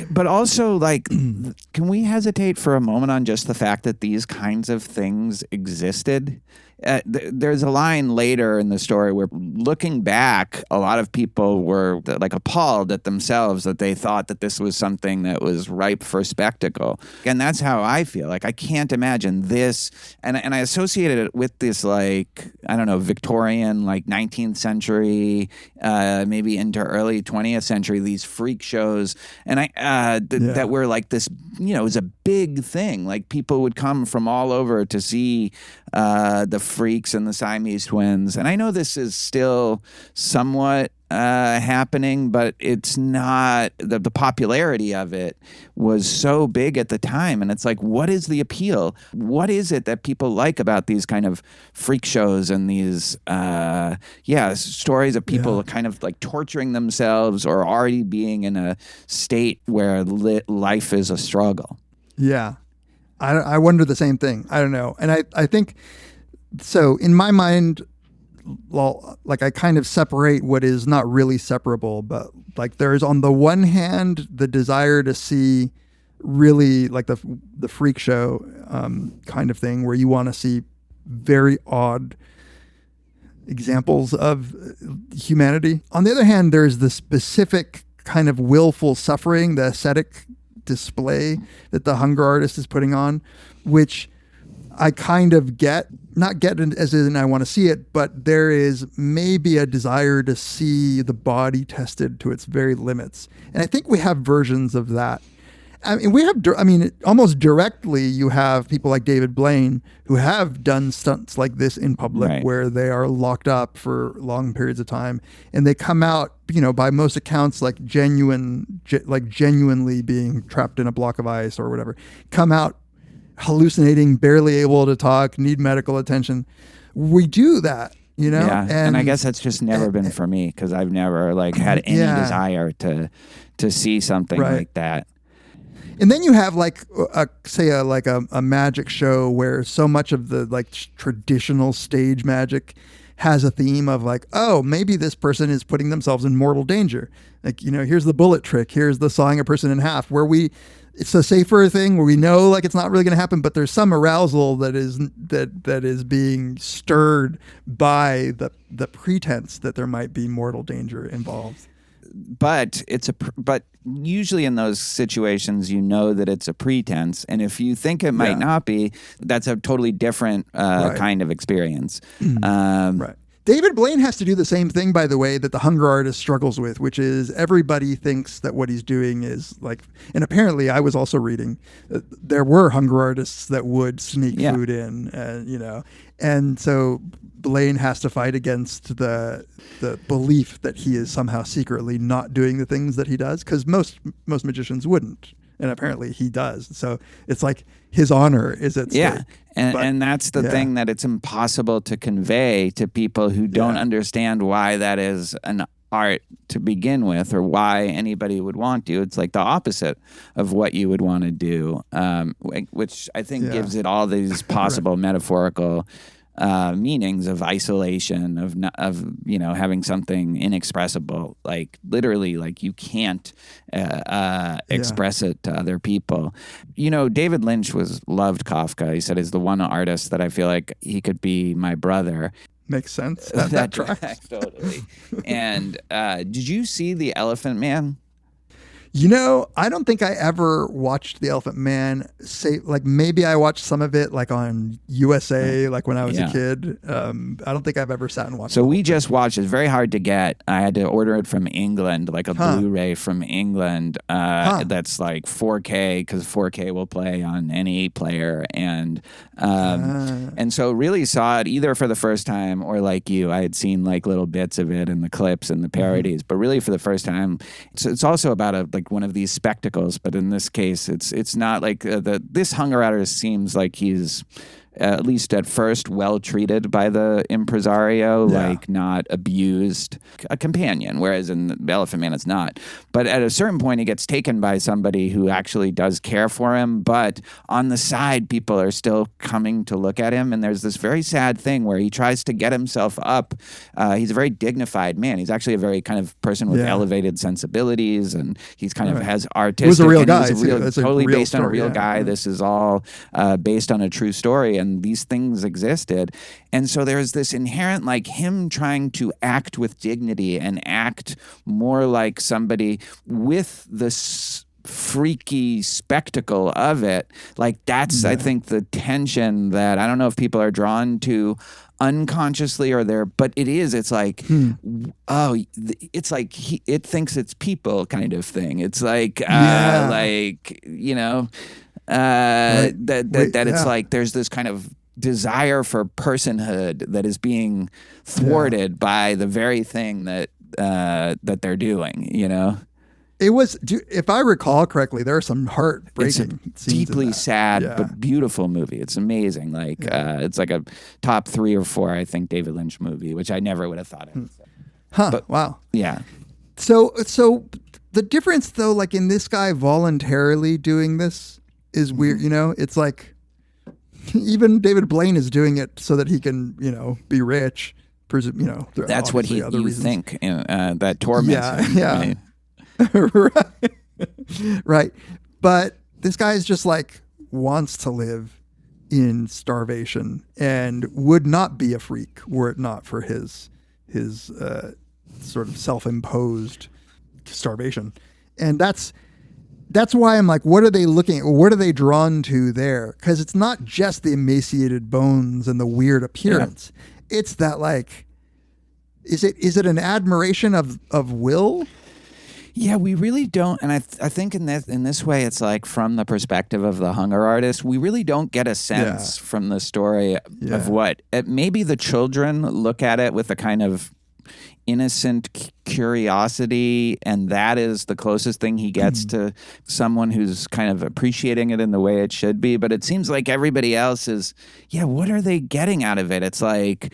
but also like, can we hesitate for a moment on just the fact that these kinds of things existed? There's a line later in the story where, looking back, a lot of people were like appalled at themselves that they thought that this was something that was ripe for spectacle. And that's how I feel. Like, I can't imagine this. And I associated it with this, like, I don't know, Victorian, like 19th century, maybe into early 20th century, these freak shows. And that were like this, you know, it was a big thing. Like, people would come from all over to see the freaks and the Siamese twins. And I know this is still somewhat happening, but it's not, the popularity of it was so big at the time. And it's like, what is the appeal? What is it that people like about these kind of freak shows and these stories of people kind of like torturing themselves or already being in a state where life is a struggle? Yeah. I wonder the same thing. I don't know. And I think, so in my mind, well, like, I kind of separate what is not really separable, but like, there's on the one hand the desire to see really like the freak show kind of thing, where you want to see very odd examples of humanity. On the other hand, there's the specific kind of willful suffering, the ascetic display that the hunger artist is putting on, which I kind of not get as in I want to see it, but there is maybe a desire to see the body tested to its very limits. And I think we have versions of that. I mean, almost directly, you have people like David Blaine who have done stunts like this in public, right, where they are locked up for long periods of time, and they come out, you know, by most accounts, like genuinely being trapped in a block of ice or whatever, come out hallucinating, barely able to talk, need medical attention. We do that, you know? Yeah, and I guess that's just never been for me, because I've never like had any desire to see something like that. And then you have like a magic show where so much of the like traditional stage magic has a theme of like, oh, maybe this person is putting themselves in mortal danger. Like, you know, here's the bullet trick, here's the sawing a person in half, where it's a safer thing where we know like it's not really going to happen, but there's some arousal that is being stirred by the pretense that there might be mortal danger involved. But but usually in those situations, you know that it's a pretense, and if you think it might not be, that's a totally different kind of experience. Right. David Blaine has to do the same thing, by the way, that the hunger artist struggles with, which is everybody thinks that what he's doing is like, and apparently I was also reading there were hunger artists that would sneak food in, you know, and so Blaine has to fight against the belief that he is somehow secretly not doing the things that he does, because most magicians wouldn't, and apparently he does. So it's like his honor is at stake. Yeah, and that's the thing that it's impossible to convey to people who don't understand why that is an art to begin with, or why anybody would want to. It's like the opposite of what you would want to do, which I think gives it all these possible metaphorical meanings of isolation, of you know, having something inexpressible, like literally, like you can't express it to other people. You know, David Lynch loved Kafka. He said he's the one artist that I feel like he could be my brother. Makes sense. That tracks. Totally. And did you see The Elephant Man? You know, I don't think I ever watched The Elephant Man. Like maybe I watched some of it like on USA, like when I was a kid. I don't think I've ever sat and watched it. So we just watched it. It's very hard to get. I had to order it from England, like a Blu-ray from England. That's like 4K, because 4K will play on any player. And so really saw it either for the first time, or like you, I had seen like little bits of it in the clips and the parodies, but really for the first time. It's also about like one of these spectacles, but in this case, it's not like this hunger artist seems like he's at least at first, well treated by the impresario, like not abused, a companion, whereas in the Elephant Man it's not. But at a certain point, he gets taken by somebody who actually does care for him, but on the side, people are still coming to look at him, and there's this very sad thing where he tries to get himself up. He's a very dignified man. He's actually a very kind of person with elevated sensibilities, and he's kind of has artistic. He was a real guy. Totally based on a real story, guy. This is all based on a true story, and these things existed. And so there's this inherent, like, him trying to act with dignity and act more like somebody with this freaky spectacle of it. Like, that's, I think, the tension that I don't know if people are drawn to unconsciously or there, but it is. It's like, it's like it thinks it's people kind of thing. It's like, like, you know, that it's like there's this kind of desire for personhood that is being thwarted by the very thing that they're doing, you know? It was, if I recall correctly, there are some heartbreaking It's scenes deeply sad, but beautiful movie. It's amazing. Like, it's like a top 3 or 4, I think, David Lynch movie, which I never would have thought of. Huh, wow. Yeah. So the difference, though, like in this guy voluntarily doing this is weird, you know? It's like, even David Blaine is doing it so that he can, you know, be rich. You know, that's what you think, that torments him. Yeah. Right? Right. But this guy is just like wants to live in starvation and would not be a freak were it not for his sort of self-imposed starvation. And that's why I'm like, what are they looking at? What are they drawn to there? Because it's not just the emaciated bones and the weird appearance. Yeah. It's that, like, is it an admiration of will? Yeah, we really don't, and I think in this way, it's like from the perspective of the hunger artist, we really don't get a sense from the story of what maybe the children look at it with a kind of innocent curiosity, and that is the closest thing he gets to someone who's kind of appreciating it in the way it should be. But it seems like everybody else is, what are they getting out of it? It's like,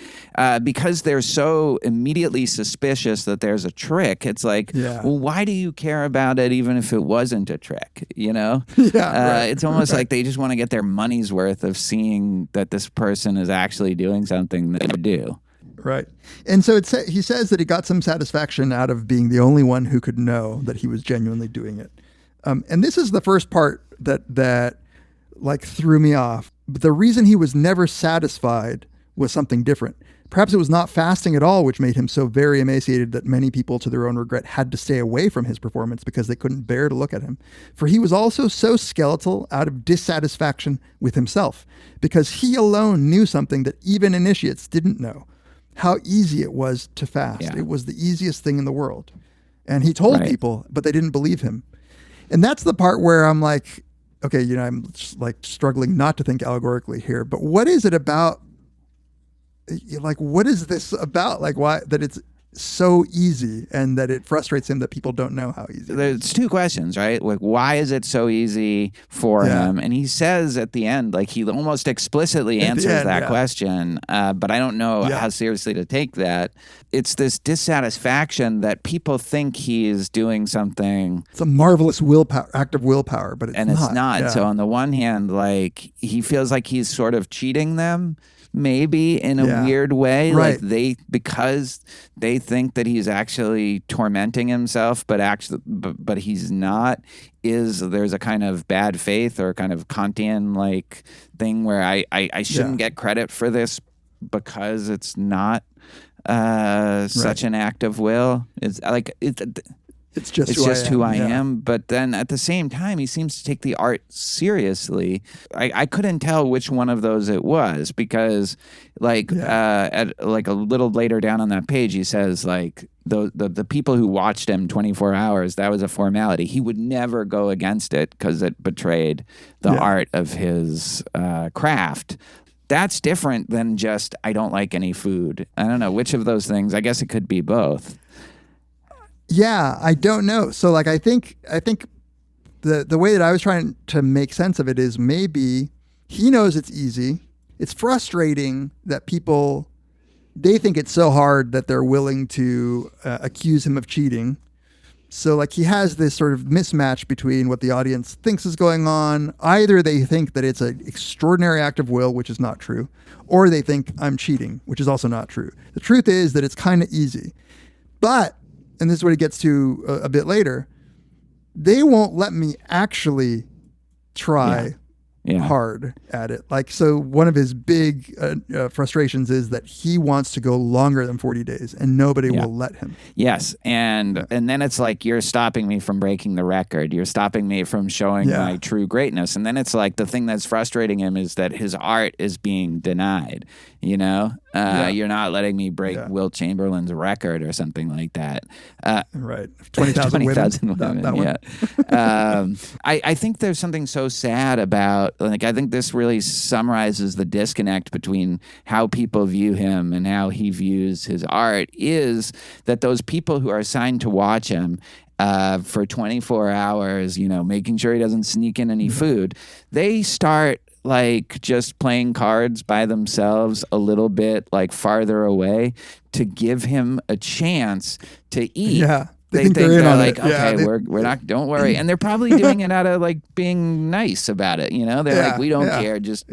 because they're so immediately suspicious that there's a trick, it's like, well, why do you care about it even if it wasn't a trick, you know? It's almost like they just want to get their money's worth of seeing that this person is actually doing something that they do. Right. And so he says that he got some satisfaction out of being the only one who could know that he was genuinely doing it. And this is the first part that like threw me off. But the reason he was never satisfied was something different. Perhaps it was not fasting at all, which made him so very emaciated that many people, to their own regret, had to stay away from his performance because they couldn't bear to look at him. For he was also so skeletal out of dissatisfaction with himself, because he alone knew something that even initiates didn't know. How easy it was to fast. Yeah. It was the easiest thing in the world. And he told people, but they didn't believe him. And that's the part where I'm like, okay, you know, I'm just like struggling not to think allegorically here, but what is it about? Like, what is this about? Like, why that it's so easy and that it frustrates him that people don't know how easy it is? There's 2 questions, right? Like, why is it so easy for him? And he says at the end, like, he almost explicitly answers that question, but I don't know how seriously to take that. It's this dissatisfaction that people think he is doing something. It's a marvelous act of willpower, but it's not. Yeah. So on the one hand, like, he feels like he's sort of cheating them, maybe in a weird way, like because they think that he's actually tormenting himself, but he's not. There's a kind of bad faith or kind of Kantian like thing where I shouldn't get credit for this because it's not such an act of will. It's like It's just who I am. But then at the same time, he seems to take the art seriously. I couldn't tell which one of those it was because, at like a little later down on that page, he says like the people who watched him 24 hours, that was a formality. He would never go against it because it betrayed the art of his craft. That's different than just I don't like any food. I don't know which of those things. I guess it could be both. Yeah, I don't know. So like I think the way that I was trying to make sense of it is maybe he knows it's easy it's frustrating that people, they think it's so hard that they're willing to accuse him of cheating. So like he has this sort of mismatch between what the audience thinks is going on. Either they think that it's an extraordinary act of will, which is not true, or they think I'm cheating, which is also not true. The truth is that it's kind of easy. But, and this is what he gets to a bit later, they won't let me actually try hard at it. Like, so one of his big frustrations is that he wants to go longer than 40 days and nobody will let him. Yes. And then it's like, you're stopping me from breaking the record. You're stopping me from showing my true greatness. And then it's like, the thing that's frustrating him is that his art is being denied, you know? You're not letting me break Wilt Chamberlain's record or something like that. Right. 20,000 women. That one. I think there's something so sad about, like, I think this really summarizes the disconnect between how people view him and how he views his art, is that those people who are assigned to watch him for 24 hours, you know, making sure he doesn't sneak in any food, they start like just playing cards by themselves a little bit like farther away to give him a chance to eat. Yeah. They think they're like, okay, yeah, we're not, don't worry. And they're probably doing it out of like being nice about it. You know, they're like, we don't care. Just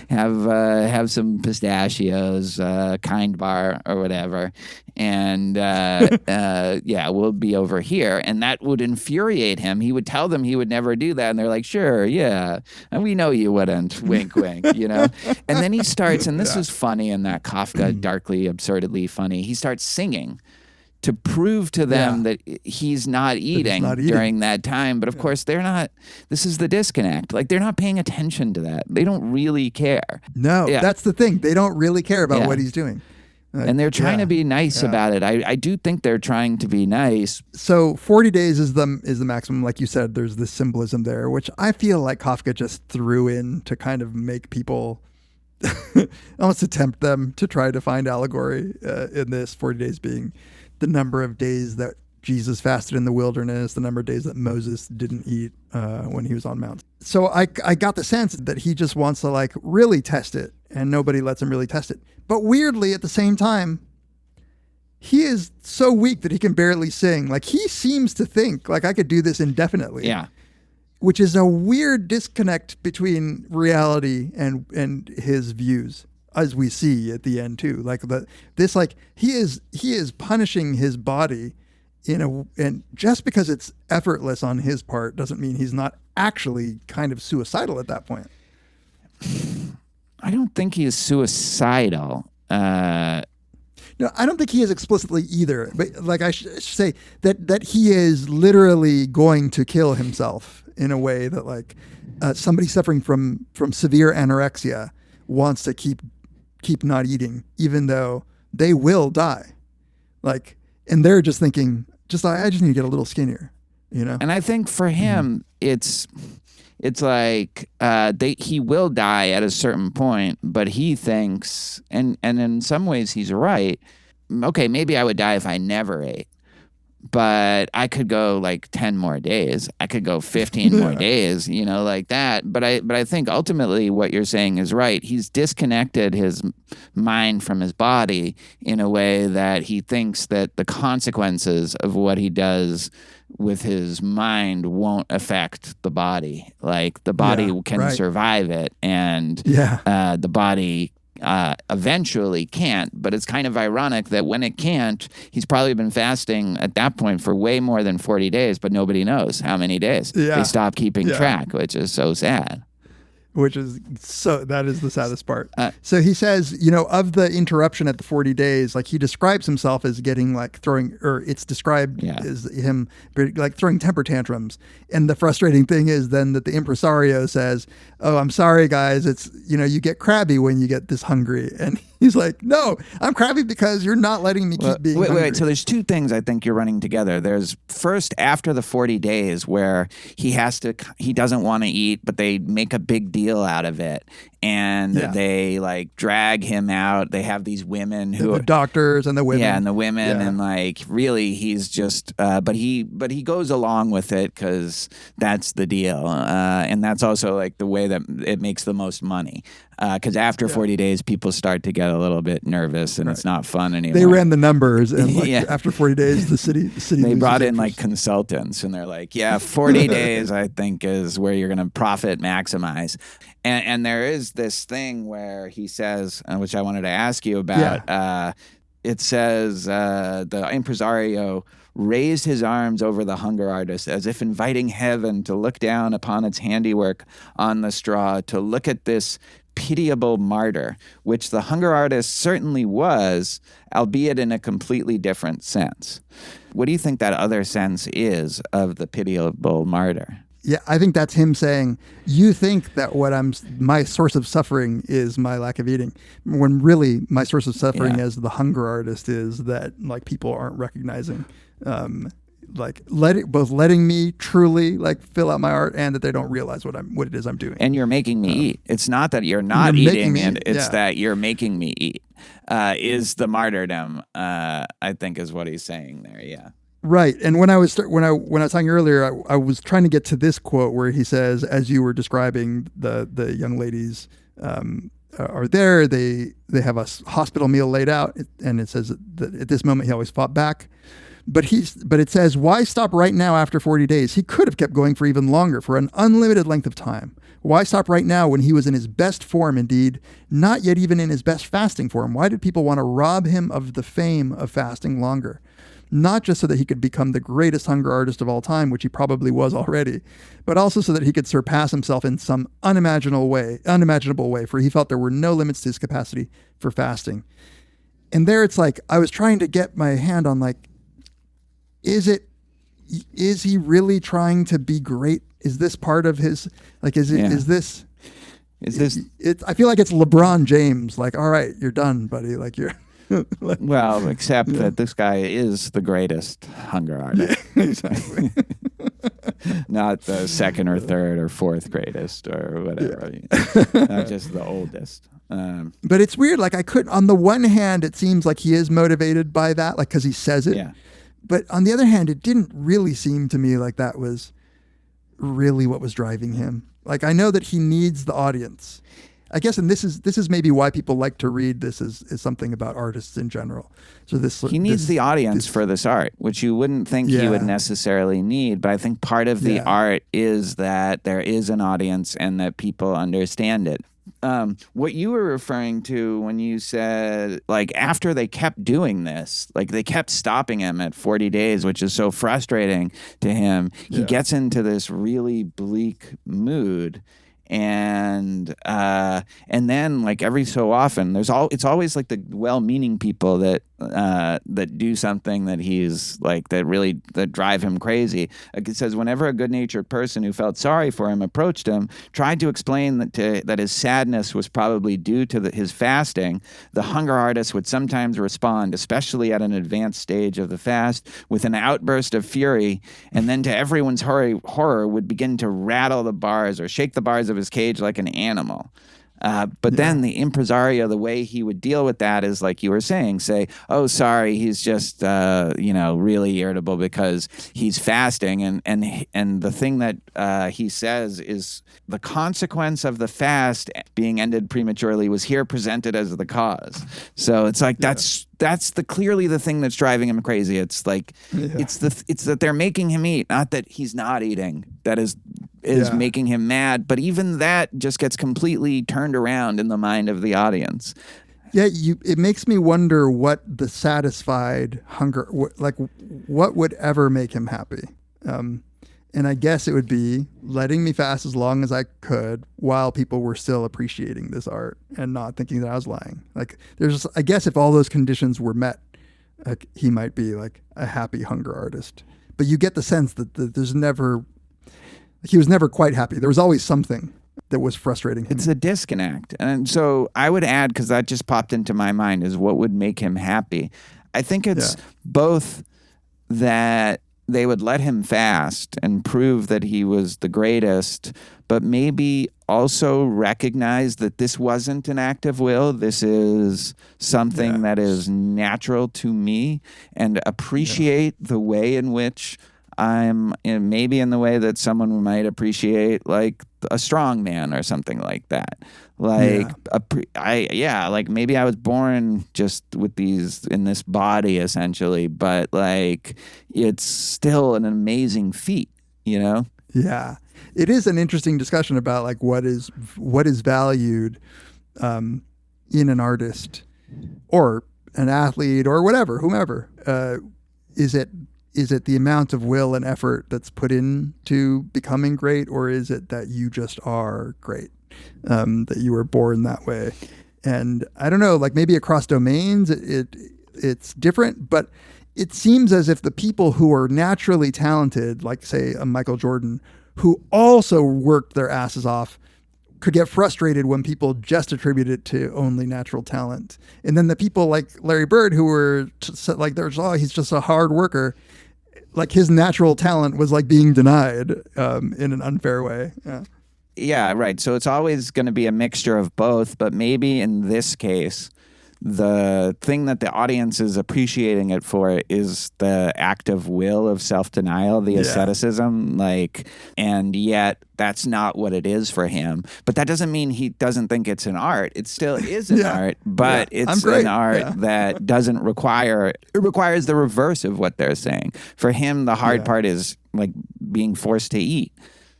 have some pistachios, Kind Bar or whatever. And we'll be over here. And that would infuriate him. He would tell them he would never do that. And they're like, sure, yeah. And we know you wouldn't. Wink, wink, you know? And then he starts, and this is funny in that Kafka, darkly, absurdly funny. He starts singing to prove to them that he's not eating during that time. But of course, they're not. This is the disconnect. Like, they're not paying attention to that. They don't really care. No, that's the thing. They don't really care about what he's doing. And they're trying to be nice about it. I do think they're trying to be nice. So 40 days is the maximum. Like you said, there's this symbolism there, which I feel like Kafka just threw in to kind of make people almost to tempt them to try to find allegory in this 40 days being the number of days that Jesus fasted in the wilderness, the number of days that Moses didn't eat when he was on Mount. So I got the sense that he just wants to like really test it, and nobody lets him really test it. But weirdly, at the same time, he is so weak that he can barely sing. Like, he seems to think like, I could do this indefinitely. Yeah. Which is a weird disconnect between reality and his views, as we see at the end too. Like he is punishing his body and just because it's effortless on his part doesn't mean he's not actually kind of suicidal at that point. I don't think he is suicidal. No, I don't think he is explicitly either. But like I should say that he is literally going to kill himself in a way that like somebody suffering from severe anorexia wants to keep not eating, even though they will die. Like, and they're just thinking, I just need to get a little skinnier, you know? And I think for him, it's like he will die at a certain point, but he thinks, and in some ways he's right. Okay, maybe I would die if I never ate, but I could go like 10 more days. I could go 15 more days, you know, like that. But I think ultimately what you're saying is right. He's disconnected his mind from his body in a way that he thinks that the consequences of what he does with his mind won't affect the body. Like, the body can survive it, and the body eventually can't. But it's kind of ironic that when it can't, he's probably been fasting at that point for way more than 40 days, but nobody knows how many days. They stop keeping track, which is so sad. That is the saddest part. So he says, you know, of the interruption at the 40 days, like, he describes himself as getting like it's described as him like throwing temper tantrums. And the frustrating thing is then that the impresario says, oh, I'm sorry, guys. It's, you know, you get crabby when you get this hungry. And he's like, no, I'm crabby because you're not letting me keep being hungry. Wait. So there's two things I think you're running together. There's first, after the 40 days where he doesn't want to eat, but they make a big deal out of it, and they like drag him out. They have these women who the doctors and the women, and the women, and like really he's just but he goes along with it because that's the deal, and that's also like the way that it makes the most money. Because after 40 days, people start to get a little bit nervous, and it's not fun anymore. They ran the numbers, and after 40 days, the city. They brought in like consultants, and they're like, "Yeah, 40 days, I think, is where you're going to profit maximize." And there is this thing where he says, which I wanted to ask you about. Yeah. It says the impresario raised his arms over the hunger artist as if inviting heaven to look down upon its handiwork on the straw, to look at this pitiable martyr, which the hunger artist certainly was, albeit in a completely different sense. What do you think that other sense is of the pitiable martyr? Yeah, I think that's him saying, you think that my source of suffering is my lack of eating, when really my source of suffering as the hunger artist is that like people aren't recognizing, both letting me truly like fill out my art, and that they don't realize what it is I'm doing. And you're making me eat. It's not that you're not eating, and it's that you're making me eat. Is the martyrdom? I think is what he's saying there. Yeah. Right. And when I was talking earlier, I was trying to get to this quote where he says, as you were describing, the young ladies are there. They have a hospital meal laid out, and it says that at this moment he always fought back. But it says, why stop right now after 40 days? He could have kept going for even longer, for an unlimited length of time. Why stop right now when he was in his best form, indeed, not yet even in his best fasting form? Why did people want to rob him of the fame of fasting longer? Not just so that he could become the greatest hunger artist of all time, which he probably was already, but also so that he could surpass himself in some unimaginable way, for he felt there were no limits to his capacity for fasting. And there it's like, I was trying to get my hand on like, is he really trying to be great? Is this part of his, like, is this, I feel like it's LeBron James. Like, all right, you're done, buddy. Like you're, like, well, except that this guy is the greatest hunger artist. Yeah, exactly. Not the second or third or fourth greatest or whatever. Not just the oldest. But it's weird. Like on the one hand, it seems like he is motivated by that, like, because he says it. Yeah. But on the other hand, it didn't really seem to me like that was really what was driving him. Like, I know that he needs the audience, I guess, and this is maybe why people like to read this is something about artists in general. So he needs the audience for this art, which you wouldn't think he would necessarily need. But I think part of the art is that there is an audience and that people understand it. What you were referring to when you said, like, after they kept doing this, like they kept stopping him at 40 days, which is so frustrating to him, he gets into this really bleak mood. And then, like, every so often, it's always like the well-meaning people that do something that he's like that drive him crazy. Like it says, whenever a good-natured person who felt sorry for him approached him, tried to explain that his sadness was probably due to his fasting, the hunger artist would sometimes respond, especially at an advanced stage of the fast, with an outburst of fury, and then to everyone's horror would begin to rattle the bars or shake the bars of his cage like an animal. But then the impresario, the way he would deal with that is, like you were saying, say, oh, sorry, he's just, really irritable because he's fasting. And the thing that he says is the consequence of the fast being ended prematurely was here presented as the cause. So it's like, that's clearly the thing that's driving him crazy. It's like, it's that they're making him eat, not that he's not eating. That is making him mad. But even that just gets completely turned around in the mind of the audience. Yeah, it makes me wonder what the satisfied hunger, what would ever make him happy. And I guess it would be letting me fast as long as I could while people were still appreciating this art and not thinking that I was lying. Like, I guess if all those conditions were met, like, he might be like a happy hunger artist. But you get the sense that he was never quite happy. There was always something that was frustrating him. It's a disconnect. And so I would add, because that just popped into my mind, is what would make him happy. I think it's both that they would let him fast and prove that he was the greatest, but maybe also recognize that this wasn't an act of will. This is something that is natural to me, and appreciate the way in which maybe in the way that someone might appreciate, like, a strong man or something like that. Like like maybe I was born just with these in this body essentially, but like it's still an amazing feat, you know? Yeah, it is an interesting discussion about like what is valued in an artist or an athlete or whatever, whomever. Is it the amount of will and effort that's put into becoming great, or is it that you just are great, that you were born that way? And I don't know, like maybe across domains it's different, but it seems as if the people who are naturally talented, like say a Michael Jordan, who also worked their asses off, could get frustrated when people just attribute it to only natural talent. And then the people like Larry Bird, who were like, he's just a hard worker. Like his natural talent was like being denied in an unfair way. Yeah. Yeah, right. So it's always going to be a mixture of both, but maybe in this case, the thing that the audience is appreciating it for is the active will of self-denial, the asceticism, like, and yet that's not what it is for him. But that doesn't mean he doesn't think it's an art. It still is an art, but it's an art that doesn't require, it requires the reverse of what they're saying. For him, the hard part is like being forced to eat.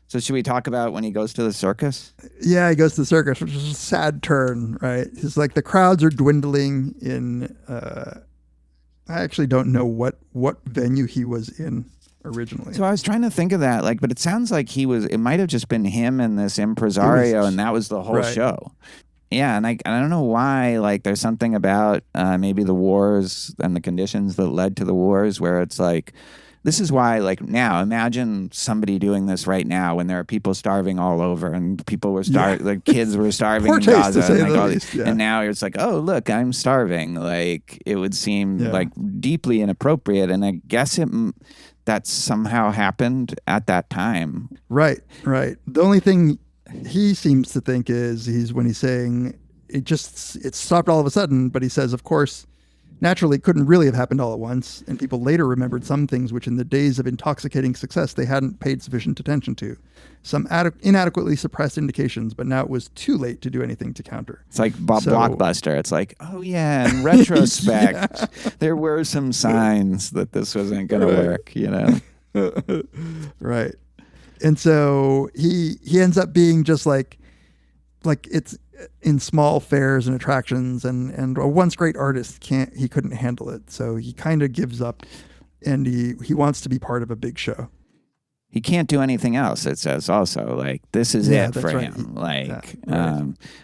So should we talk about when he goes to the circus? Yeah, he goes to the circus, which is a sad turn, right? It's like the crowds are dwindling in, I actually don't know what venue he was in originally. So I was trying to think of that, like, but it sounds like it might have just been him and this impresario, and that was the whole show. Yeah, and I don't know why, like, there's something about maybe the wars and the conditions that led to the wars where it's like, this is why, like, now, imagine somebody doing this right now when there are people starving all over and people were starving, like kids were starving in Gaza. And now it's like, oh, look, I'm starving. Like, it would seem like deeply inappropriate. And I guess that somehow happened at that time. Right. The only thing he seems to think is when he's saying it stopped all of a sudden, but he says, of course, naturally, it couldn't really have happened all at once, and people later remembered some things which in the days of intoxicating success they hadn't paid sufficient attention to. Some inadequately suppressed indications, but now it was too late to do anything to counter. It's like Blockbuster. It's like, oh yeah, in retrospect, there were some signs that this wasn't going to work, you know? Right. And so he ends up being just like it's in small fairs and attractions, and a once great artist couldn't handle it. So he kind of gives up, and he wants to be part of a big show. He can't do anything else, it says also. Like, this is it for him. Like,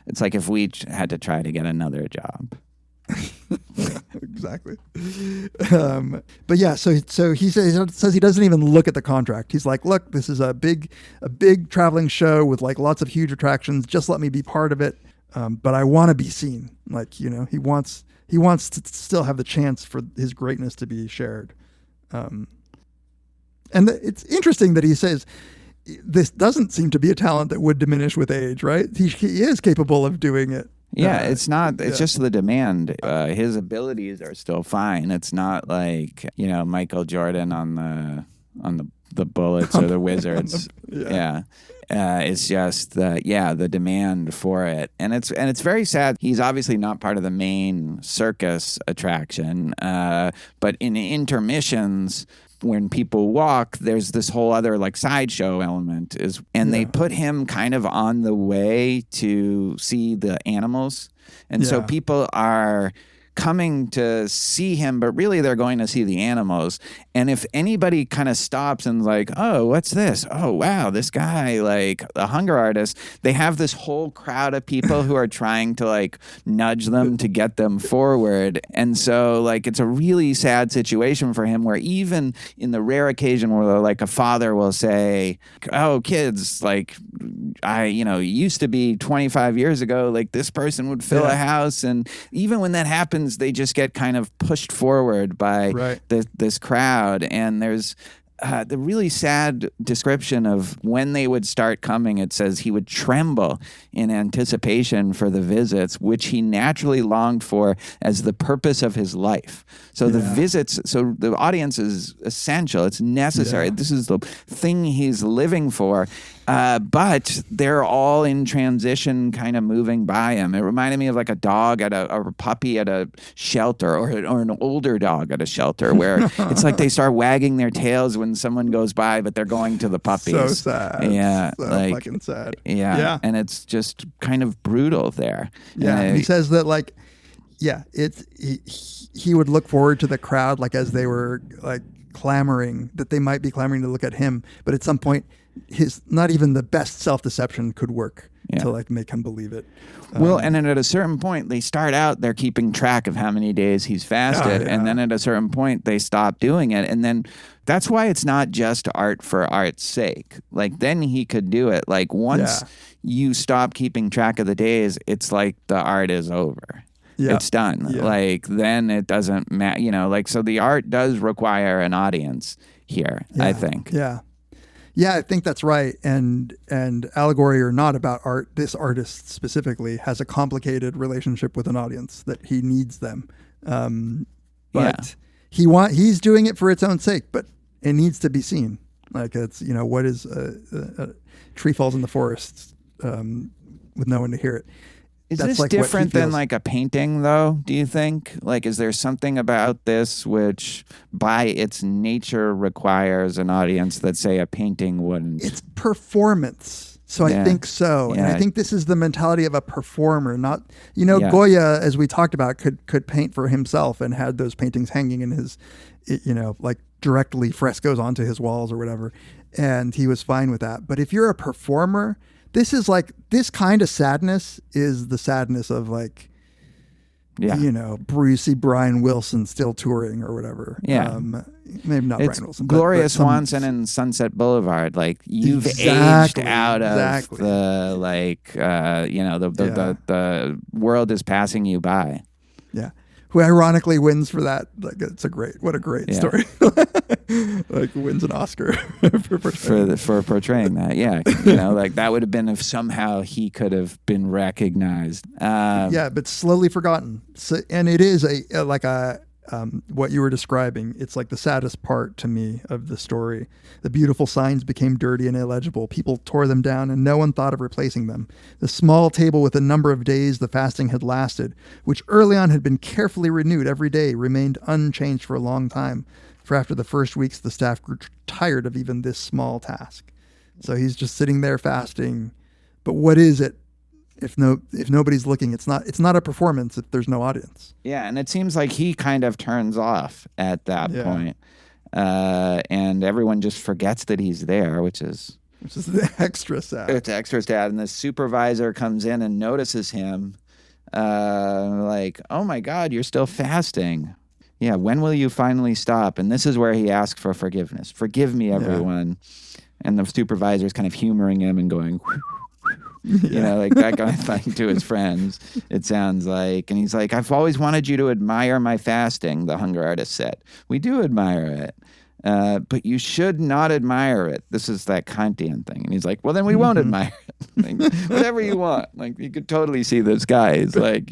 it's like if we had to try to get another job. Exactly. But yeah, so he says he doesn't even look at the contract. He's like, look, this is a big traveling show with like lots of huge attractions. Just let me be part of it. But I want to be seen. Like, you know, he wants to still have the chance for his greatness to be shared. And it's interesting that he says this doesn't seem to be a talent that would diminish with age, right? He is capable of doing it. Yeah, it's not. It's just the demand. His abilities are still fine. It's not like, you know, Michael Jordan on the Bullets or the Wizards. It's just the demand for it, and it's very sad. He's obviously not part of the main circus attraction, but in intermissions, when people walk, there's this whole other like sideshow element they put him kind of on the way to see the animals. And so people are coming to see him, but really they're going to see the animals. And if anybody kind of stops and like, oh, what's this? Oh, wow, this guy, like a hunger artist, they have this whole crowd of people who are trying to like nudge them to get them forward. And so like it's a really sad situation for him where even in the rare occasion where like a father will say, oh, kids, like used to be 25 years ago, like this person would fill a house. And even when that happens, they just get kind of pushed forward by this crowd. And there's the really sad description of when they would start coming. It says he would tremble in anticipation for the visits, which he naturally longed for as the purpose of his life. So the visits, so the audience is essential. It's necessary. This is the thing he's living for. But they're all in transition, kind of moving by him. It reminded me of like a dog or a puppy at a shelter, or an older dog at a shelter, where it's like they start wagging their tails when someone goes by, but they're going to the puppies. So sad. Yeah, so like, fucking sad. Yeah, and it's just kind of brutal there. Yeah, and he says that like, yeah, he would look forward to the crowd like as they were like clamoring, that they might be clamoring to look at him, but at some point his not even the best self-deception could work to like make him believe it. Well, and then at a certain point they start out, they're keeping track of how many days he's fasted, and then at a certain point they stop doing it, and then that's why it's not just art for art's sake. Like then he could do it. Like once you stop keeping track of the days, it's like the art is over. Yeah. It's done. Yeah. Like then it doesn't matter, like, so the art does require an audience here, I think. Yeah. Yeah, I think that's right. And allegory or not about art, this artist specifically has a complicated relationship with an audience that he needs them. But he's doing it for its own sake, but it needs to be seen. Like it's, what is a tree falls in the forest with no one to hear it. Is this like different than like a painting, though, do you think? Like, is there something about this which, by its nature, requires an audience that, say, a painting wouldn't? It's performance. So I think so. And I think this is the mentality of a performer, not, Goya, as we talked about, could paint for himself and had those paintings hanging in his, like directly frescoes onto his walls or whatever. And he was fine with that. But if you're a performer, this is like, this kind of sadness is the sadness of like, Brucey Brian Wilson still touring or whatever. Yeah. Maybe not Brian Wilson. Gloria Swanson and Sunset Boulevard. Like you've aged out of the, like, the world is passing you by. Yeah. Who ironically wins for that. Like what a great story. Like wins an Oscar for portraying that. Yeah. Like that would have been if somehow he could have been recognized. But slowly forgotten. So, and it is what you were describing. It's like the saddest part to me of the story. The beautiful signs became dirty and illegible. People tore them down and no one thought of replacing them. The small table with the number of days the fasting had lasted, which early on had been carefully renewed every day, remained unchanged for a long time. For after the first weeks, the staff grew tired of even this small task. So he's just sitting there fasting. But what is it? If nobody's looking, it's not a performance if there's no audience. Yeah, and it seems like he kind of turns off at that point. And everyone just forgets that he's there, which is extra sad. It's extra sad. And the supervisor comes in and notices him, like, oh my God, you're still fasting. Yeah, when will you finally stop? And this is where he asks for forgiveness. Forgive me, everyone. Yeah. And the supervisor's kind of humoring him and going, like that kind of thing to his friends, it sounds like. And he's like, I've always wanted you to admire my fasting, the hunger artist said. We do admire it, but you should not admire it. This is that Kantian thing. And he's like, well, then we won't admire it. Like, whatever you want. Like, you could totally see this guy is like,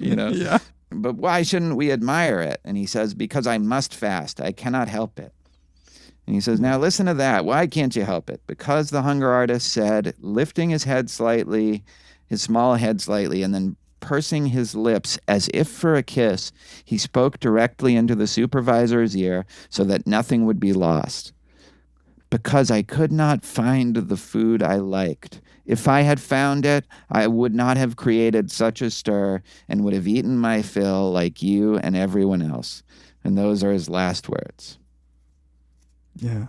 but why shouldn't we admire it? And he says, because I must fast. I cannot help it. And he says, now listen to that. Why can't you help it? Because the hunger artist said, lifting his small head slightly, and then pursing his lips as if for a kiss, he spoke directly into the supervisor's ear so that nothing would be lost. Because I could not find the food I liked. If I had found it, I would not have created such a stir and would have eaten my fill like you and everyone else. And those are his last words. Yeah.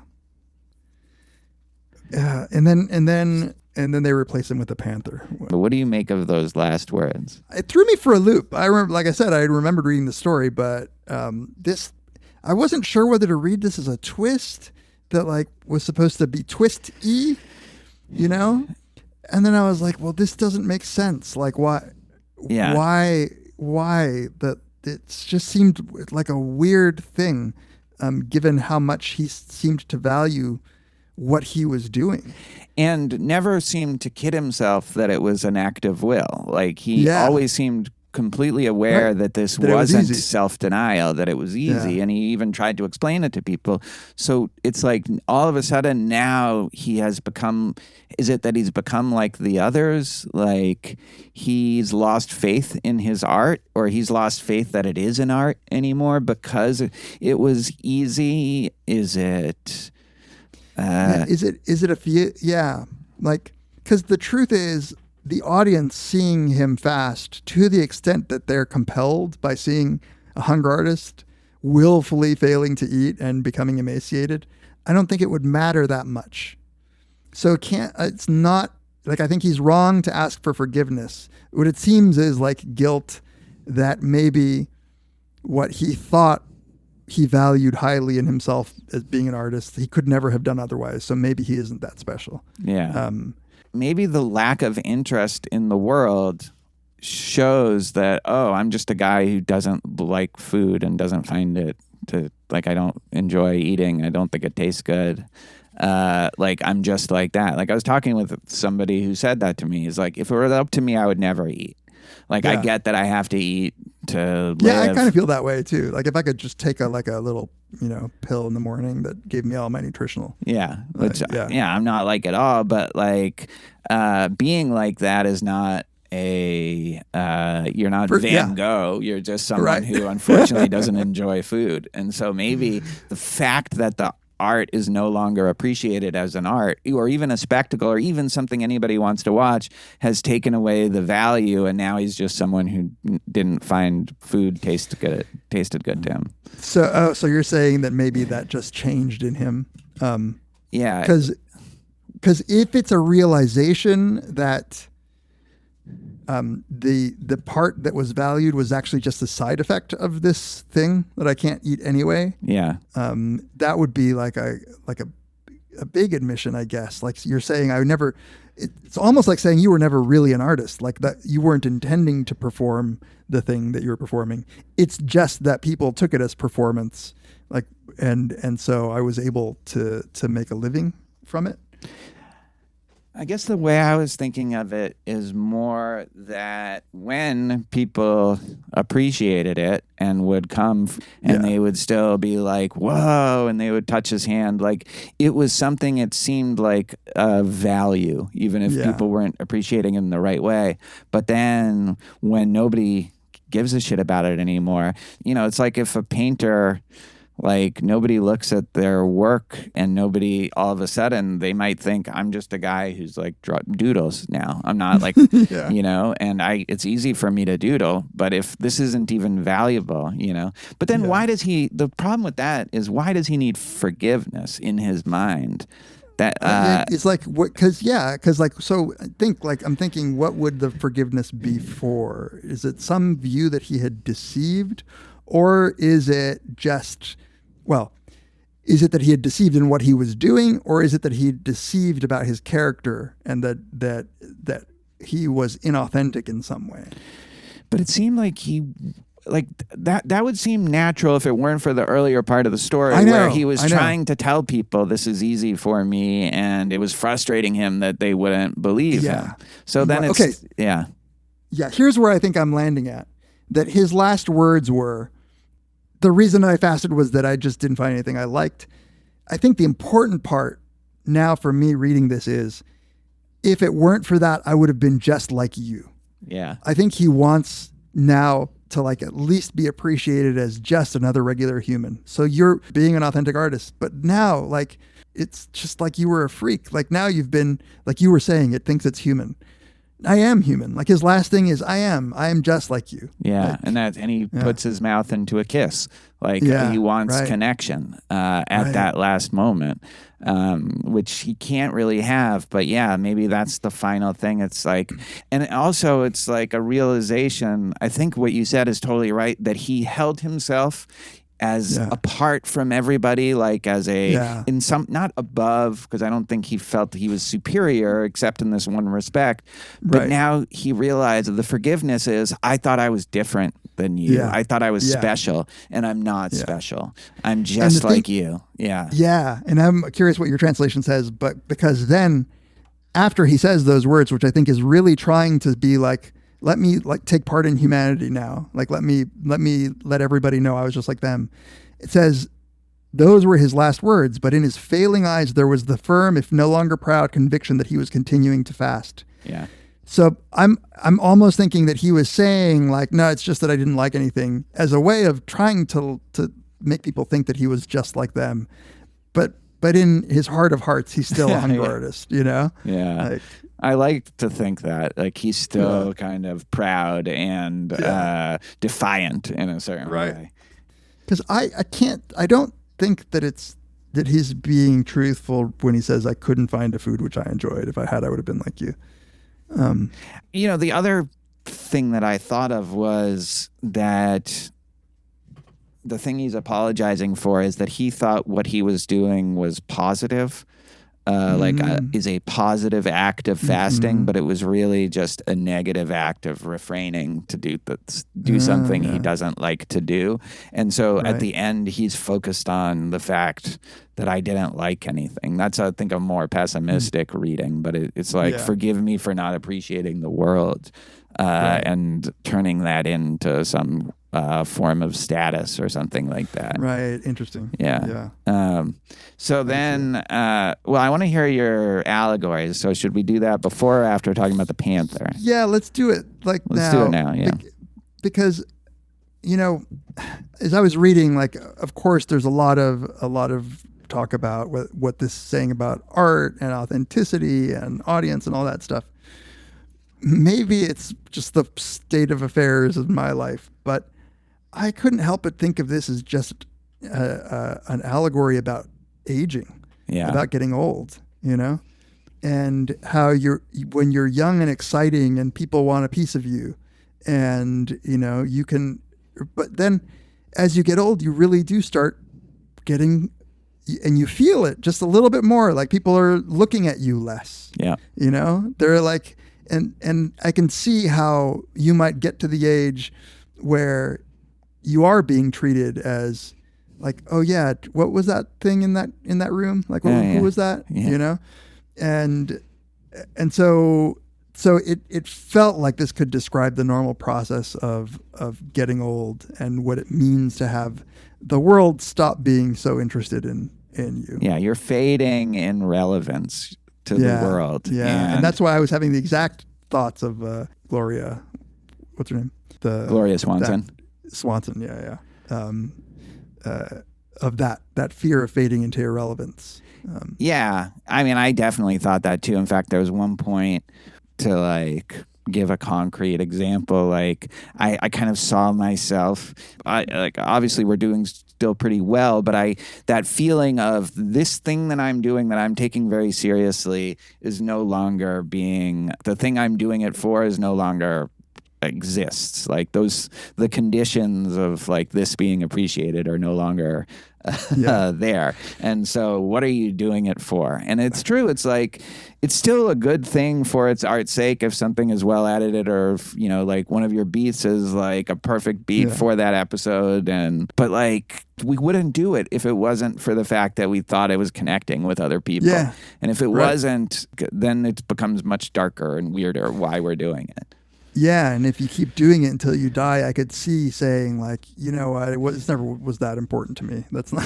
Yeah, and then they replace him with a panther. But what do you make of those last words? It threw me for a loop. I remember, like I said, I remembered reading the story, but I wasn't sure whether to read this as a twist that like was supposed to be twist-y, And then I was like, well, this doesn't make sense. Like, why? Yeah. Why that? It just seemed like a weird thing. Given how much he seemed to value what he was doing. And never seemed to kid himself that it was an act of will. Like he always seemed completely aware Right. that this That it was wasn't easy. self-denial, that it was easy. Yeah. And he even tried to explain it to people. So it's like all of a sudden now he has become, is it that he's become like the others? Like he's lost faith in his art, or he's lost faith that it is an art anymore because it was easy? Is it... Is it a few? Yeah, like, because the truth is, the audience seeing him fast, to the extent that they're compelled by seeing a hunger artist willfully failing to eat and becoming emaciated, I don't think it would matter that much. So it's not like, I think he's wrong to ask for forgiveness. What it seems is like guilt that maybe what he thought he valued highly in himself as being an artist, he could never have done otherwise. So maybe he isn't that special. Yeah. Maybe the lack of interest in the world shows that, oh, I'm just a guy who doesn't like food and doesn't find it to, like, I don't enjoy eating. I don't think it tastes good. Like, I'm just like that. Like, I was talking with somebody who said that to me. He's like, if it were up to me, I would never eat. Like, I get that I have to eat to live. Yeah, I kind of feel that way too. Like, if I could just take a little, pill in the morning that gave me all my nutritional. Yeah. Which, I'm not like at all, but like, being like that is not you're not Van Gogh. You're just someone who unfortunately doesn't enjoy food. And so maybe the fact that the art is no longer appreciated as an art or even a spectacle or even something anybody wants to watch has taken away the value, and now he's just someone who didn't find food tasted good to him. So you're saying that maybe that just changed in him. Yeah. Because if it's a realization that the part that was valued was actually just a side effect of this thing that I can't eat anyway. Yeah. That would be like a big admission, I guess. Like you're saying, it's almost like saying you were never really an artist, like that you weren't intending to perform the thing that you were performing. It's just that people took it as performance, like, and so I was able to make a living from it. I guess the way I was thinking of it is more that when people appreciated it and would come and they would still be like, whoa, and they would touch his hand, like it was something, it seemed like a value, even if people weren't appreciating it in the right way. But then when nobody gives a shit about it anymore, it's like if a painter... Like nobody looks at their work and nobody, all of a sudden they might think I'm just a guy who's like draw doodles now. I'm not like, and it's easy for me to doodle, but if this isn't even valuable, but then the problem with that is why does he need forgiveness in his mind? That it's like so I'm thinking, what would the forgiveness be for? Is it some view that he had deceived, or is it just... Well, is it that he had deceived in what he was doing, or is it that he deceived about his character and that he was inauthentic in some way? But it seemed like that would seem natural if it weren't for the earlier part of the story where he was trying to tell people this is easy for me, and it was frustrating him that they wouldn't believe him. So then here's where I think I'm landing at. That his last words were, the reason I fasted was that I just didn't find anything I liked. I think the important part now for me reading this is, if it weren't for that, I would have been just like you. Yeah. I think he wants now to like at least be appreciated as just another regular human. So you're being an authentic artist, but now like it's just like you were a freak. Like now you've been, like you were saying, it thinks it's human. I am human. Like his last thing is, I am just like you. Yeah. Like, and he puts his mouth into a kiss. Like he wants connection at that last moment, which he can't really have. But yeah, maybe that's the final thing. It's like, and also it's like a realization. I think what you said is totally right, that he held himself as apart from everybody, like as in some, not above, because I don't think he felt he was superior except in this one respect. But now he realized the forgiveness is, I thought I was different than you. Yeah. I thought I was special, and I'm not special. I'm just like you. Yeah. Yeah. And I'm curious what your translation says, but because then after he says those words, which I think is really trying to be like let me like take part in humanity now. Like let everybody know I was just like them. It says those were his last words, but in his failing eyes there was the firm, if no longer proud, conviction that he was continuing to fast. Yeah. So I'm almost thinking that he was saying like, no, it's just that I didn't like anything, as a way of trying to make people think that he was just like them. But in his heart of hearts, he's still a hunger artist, you know? Yeah. Like, I like to think that, like, he's still kind of proud and defiant in a certain way. Because I don't think that he's being truthful when he says, I couldn't find a food which I enjoyed. If I had, I would have been like you. You know, the other thing that I thought of was that the thing he's apologizing for is that he thought what he was doing was positive, is a positive act of fasting, but it was really just a negative act of refraining to do something he doesn't like to do. And so at the end, he's focused on the fact that I didn't like anything. That's, I think, a more pessimistic reading, but it's like, forgive me for not appreciating the world and turning that into some form of status or something like that. Right. Interesting. Yeah. So then, I want to hear your allegories. So should we do that before or after talking about the panther? Yeah, let's do it. Let's do it now. Yeah. Because, you know, as I was reading, like, of course, there's a lot of talk about what this is saying about art and authenticity and audience and all that stuff. Maybe it's just the state of affairs of my life, but I couldn't help but think of this as just an allegory about aging, about getting old, you know, and how when you're young and exciting and people want a piece of you, and you know but then as you get old, you really do start getting, and you feel it just a little bit more, like people are looking at you less. Yeah, you know, they're like, and I can see how you might get to the age where you are being treated as like, oh yeah, what was that thing in that room? Like, who was that? Yeah. You know? And so it felt like this could describe the normal process of getting old and what it means to have the world stop being so interested in you. Yeah, you're fading in relevance to the world. Yeah, and that's why I was having the exact thoughts of Gloria. What's her name? Gloria Swanson. Swanson, of that fear of fading into irrelevance. I mean, I definitely thought that too. In fact, there was one point, to like give a concrete example, like I kind of saw myself, obviously we're doing still pretty well, but that feeling of this thing that I'm doing that I'm taking very seriously is no longer being, the thing I'm doing it for is no longer exists. Like the conditions of like this being appreciated are no longer there. And so what are you doing it for? And it's true. It's like, it's still a good thing for its art's sake if something is well edited, or if, you know, like one of your beats is like a perfect beat for that episode. But like, we wouldn't do it if it wasn't for the fact that we thought it was connecting with other people. Yeah. And if it wasn't, then it becomes much darker and weirder why we're doing it. Yeah, and if you keep doing it until you die, I could see saying like, you know what, it never was that important to me. That's not.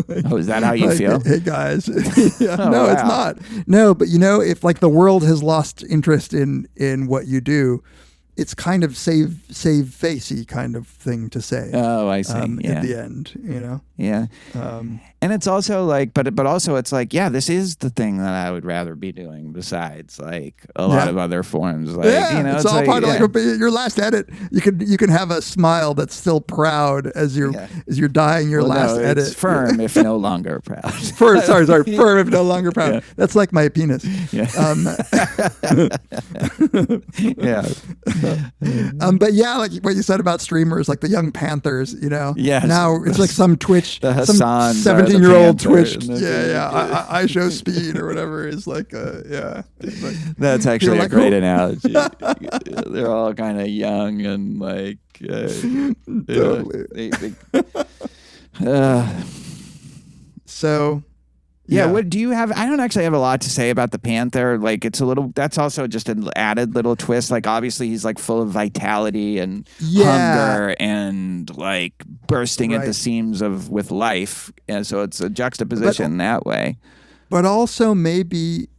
Like, is that how you feel? Hey guys, it's not. No, but you know, if like the world has lost interest in what you do, it's kind of save facey kind of thing to say. Oh, I see. At the end, you know. Yeah. And it's also like, but also it's like, yeah, this is the thing that I would rather be doing besides like a lot of other forms. Like, you know, it's all like, part of like your last edit. You can have a smile that's still proud as you're dying. Your last edit. It's firm if no longer proud. Firm if no longer proud. Yeah. That's like my penis. Yeah. Yeah. But yeah, like what you said about streamers, like the Young Panthers, you know. Yes. Now it's like some Twitch, some 17-year-old Twitch. I show speed or whatever is like, That's actually a great analogy. They're all kind of young and like, totally. So Yeah, what do you have? I don't actually have a lot to say about the Panther. Like, it's a little, that's also just an added little twist. Like, obviously, he's like full of vitality and hunger and like bursting at the seams with life. And so it's a juxtaposition that way. But also, maybe,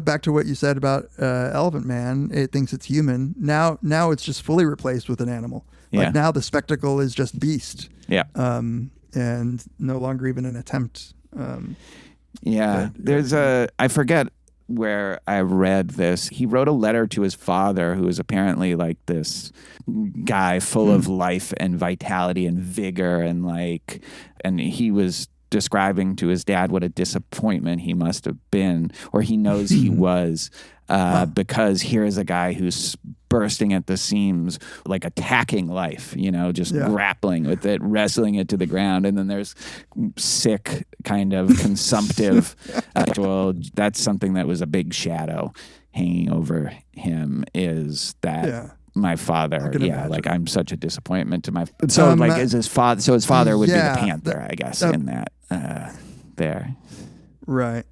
back to what you said about Elephant Man, it thinks it's human. Now it's just fully replaced with an animal. Like, now the spectacle is just beast. Yeah. And no longer even an attempt. There's I forget where I read this. He wrote a letter to his father, who is apparently like this guy full of life and vitality and vigor, and he was describing to his dad what a disappointment he must have been, or he knows he was, because here is a guy who's bursting at the seams, like attacking life, just grappling with it, wrestling it to the ground. And then there's sick, kind of consumptive, that's something that was a big shadow hanging over him, is that my father, like, I'm such a disappointment to my, is his father, so his father would be the Panther, I guess, in that, there. Right.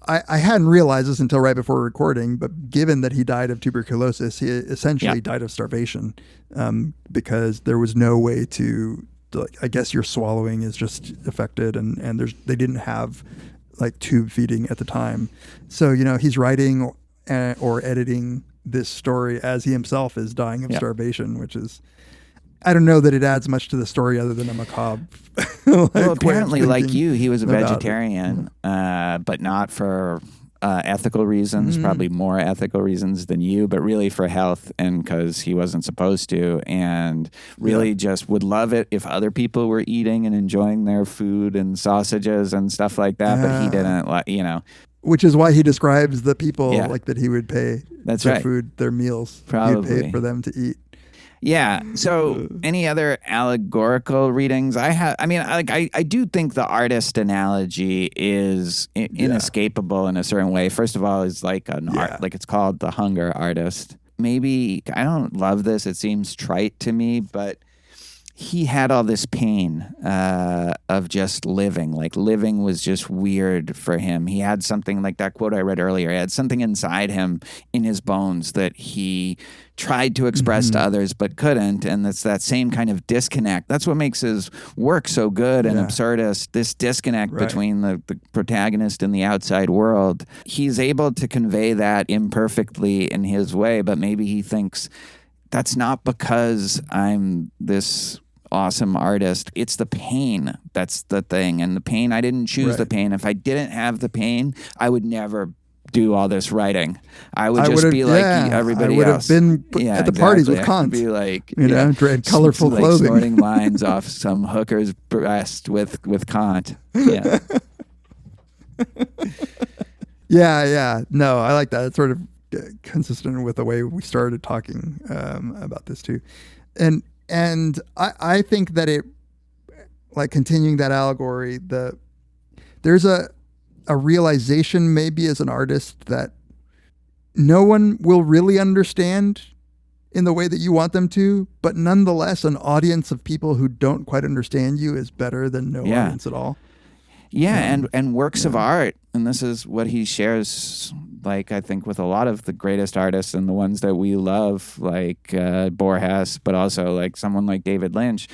I hadn't realized this until right before recording, but given that he died of tuberculosis, he essentially died of starvation, because there was no way to, like, I guess your swallowing is just affected, and they didn't have like tube feeding at the time. So, he's writing or editing this story as he himself is dying of starvation, which is, I don't know that it adds much to the story other than a macabre. Well, apparently, like you, he was a vegetarian, but not for ethical reasons, probably more ethical reasons than you, but really for health and because he wasn't supposed to, and really just would love it if other people were eating and enjoying their food and sausages and stuff like that, but he didn't, Which is why he describes the people like that he would pay their food, their meals. Probably. He'd pay for them to eat. Yeah. So, any other allegorical readings? I do think the artist analogy is inescapable in a certain way. First of all, it's like an art, like it's called the hunger artist. Maybe I don't love this. It seems trite to me, but he had all this pain of just living. Like, living was just weird for him. He had something like that quote I read earlier. He had something inside him, in his bones, that he tried to express to others but couldn't. And it's that same kind of disconnect. That's what makes his work so good and absurdist, this disconnect between the protagonist and the outside world. He's able to convey that imperfectly in his way, but maybe he thinks, that's not because I'm this awesome artist. It's the pain that's the thing. And the pain, I didn't choose the pain. If I didn't have the pain, I would never do all this writing. I would just be like everybody else. I would have been at the parties with Kant. Be like, dread colorful clothing. Snorting lines off some hooker's breast with Kant. Yeah. No, I like that. It's sort of consistent with the way we started talking about this too. And I think that it, like, continuing that allegory, there's a realization maybe as an artist that no one will really understand in the way that you want them to, but nonetheless an audience of people who don't quite understand you is better than no audience at all. Yeah, and works of art, and this is what he shares, like, I think, with a lot of the greatest artists and the ones that we love, like Borges, but also like someone like David Lynch.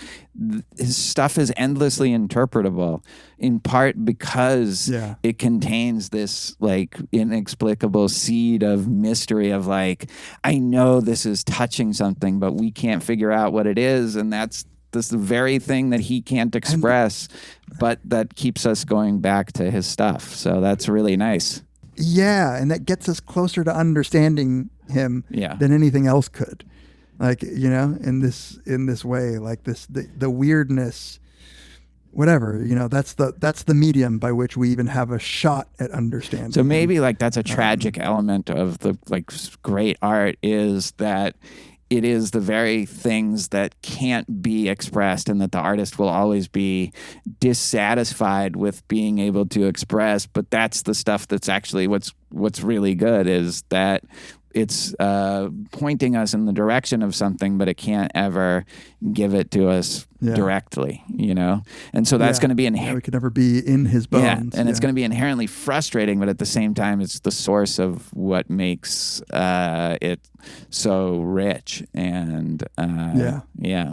His stuff is endlessly interpretable, in part because it contains this like inexplicable seed of mystery of like, I know this is touching something, but we can't figure out what it is, and that's this the very thing that he can't express, but that keeps us going back to his stuff. So that's really nice. Yeah, and that gets us closer to understanding him than anything else could. Like, in this way, like the weirdness, whatever, that's the medium by which we even have a shot at understanding. So maybe like that's a tragic element of the like great art, is that it is the very things that can't be expressed, and that the artist will always be dissatisfied with being able to express. But that's the stuff that's actually what's really good, is that pointing us in the direction of something, but it can't ever give it to us directly, And so that's going to be we could never be in his bones. Yeah, and it's going to be inherently frustrating, but at the same time, it's the source of what makes it so rich. And yeah.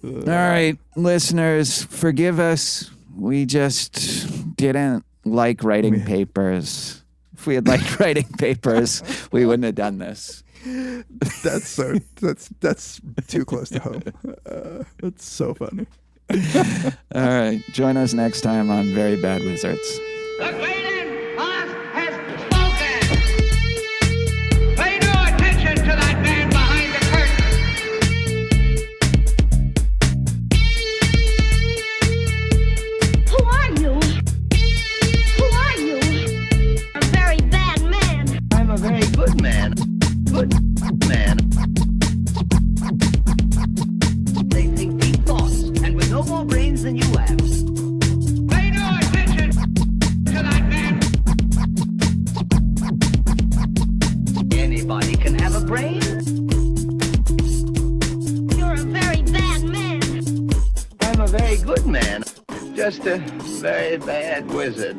All right, listeners, forgive us. We just didn't like writing papers. If we had liked writing papers, we wouldn't have done this. That's too close to home. That's so funny. All right, join us next time on Very Bad Wizards. The great boss has spoken. Pay no attention to that man behind the curtain. Who are you? Who are you? A very bad man. I'm a very good man. Good man. They think deep thoughts, and with no more brains than you have. Pay no attention to that man. Anybody can have a brain. You're a very bad man. I'm a very good man. Just a very bad wizard.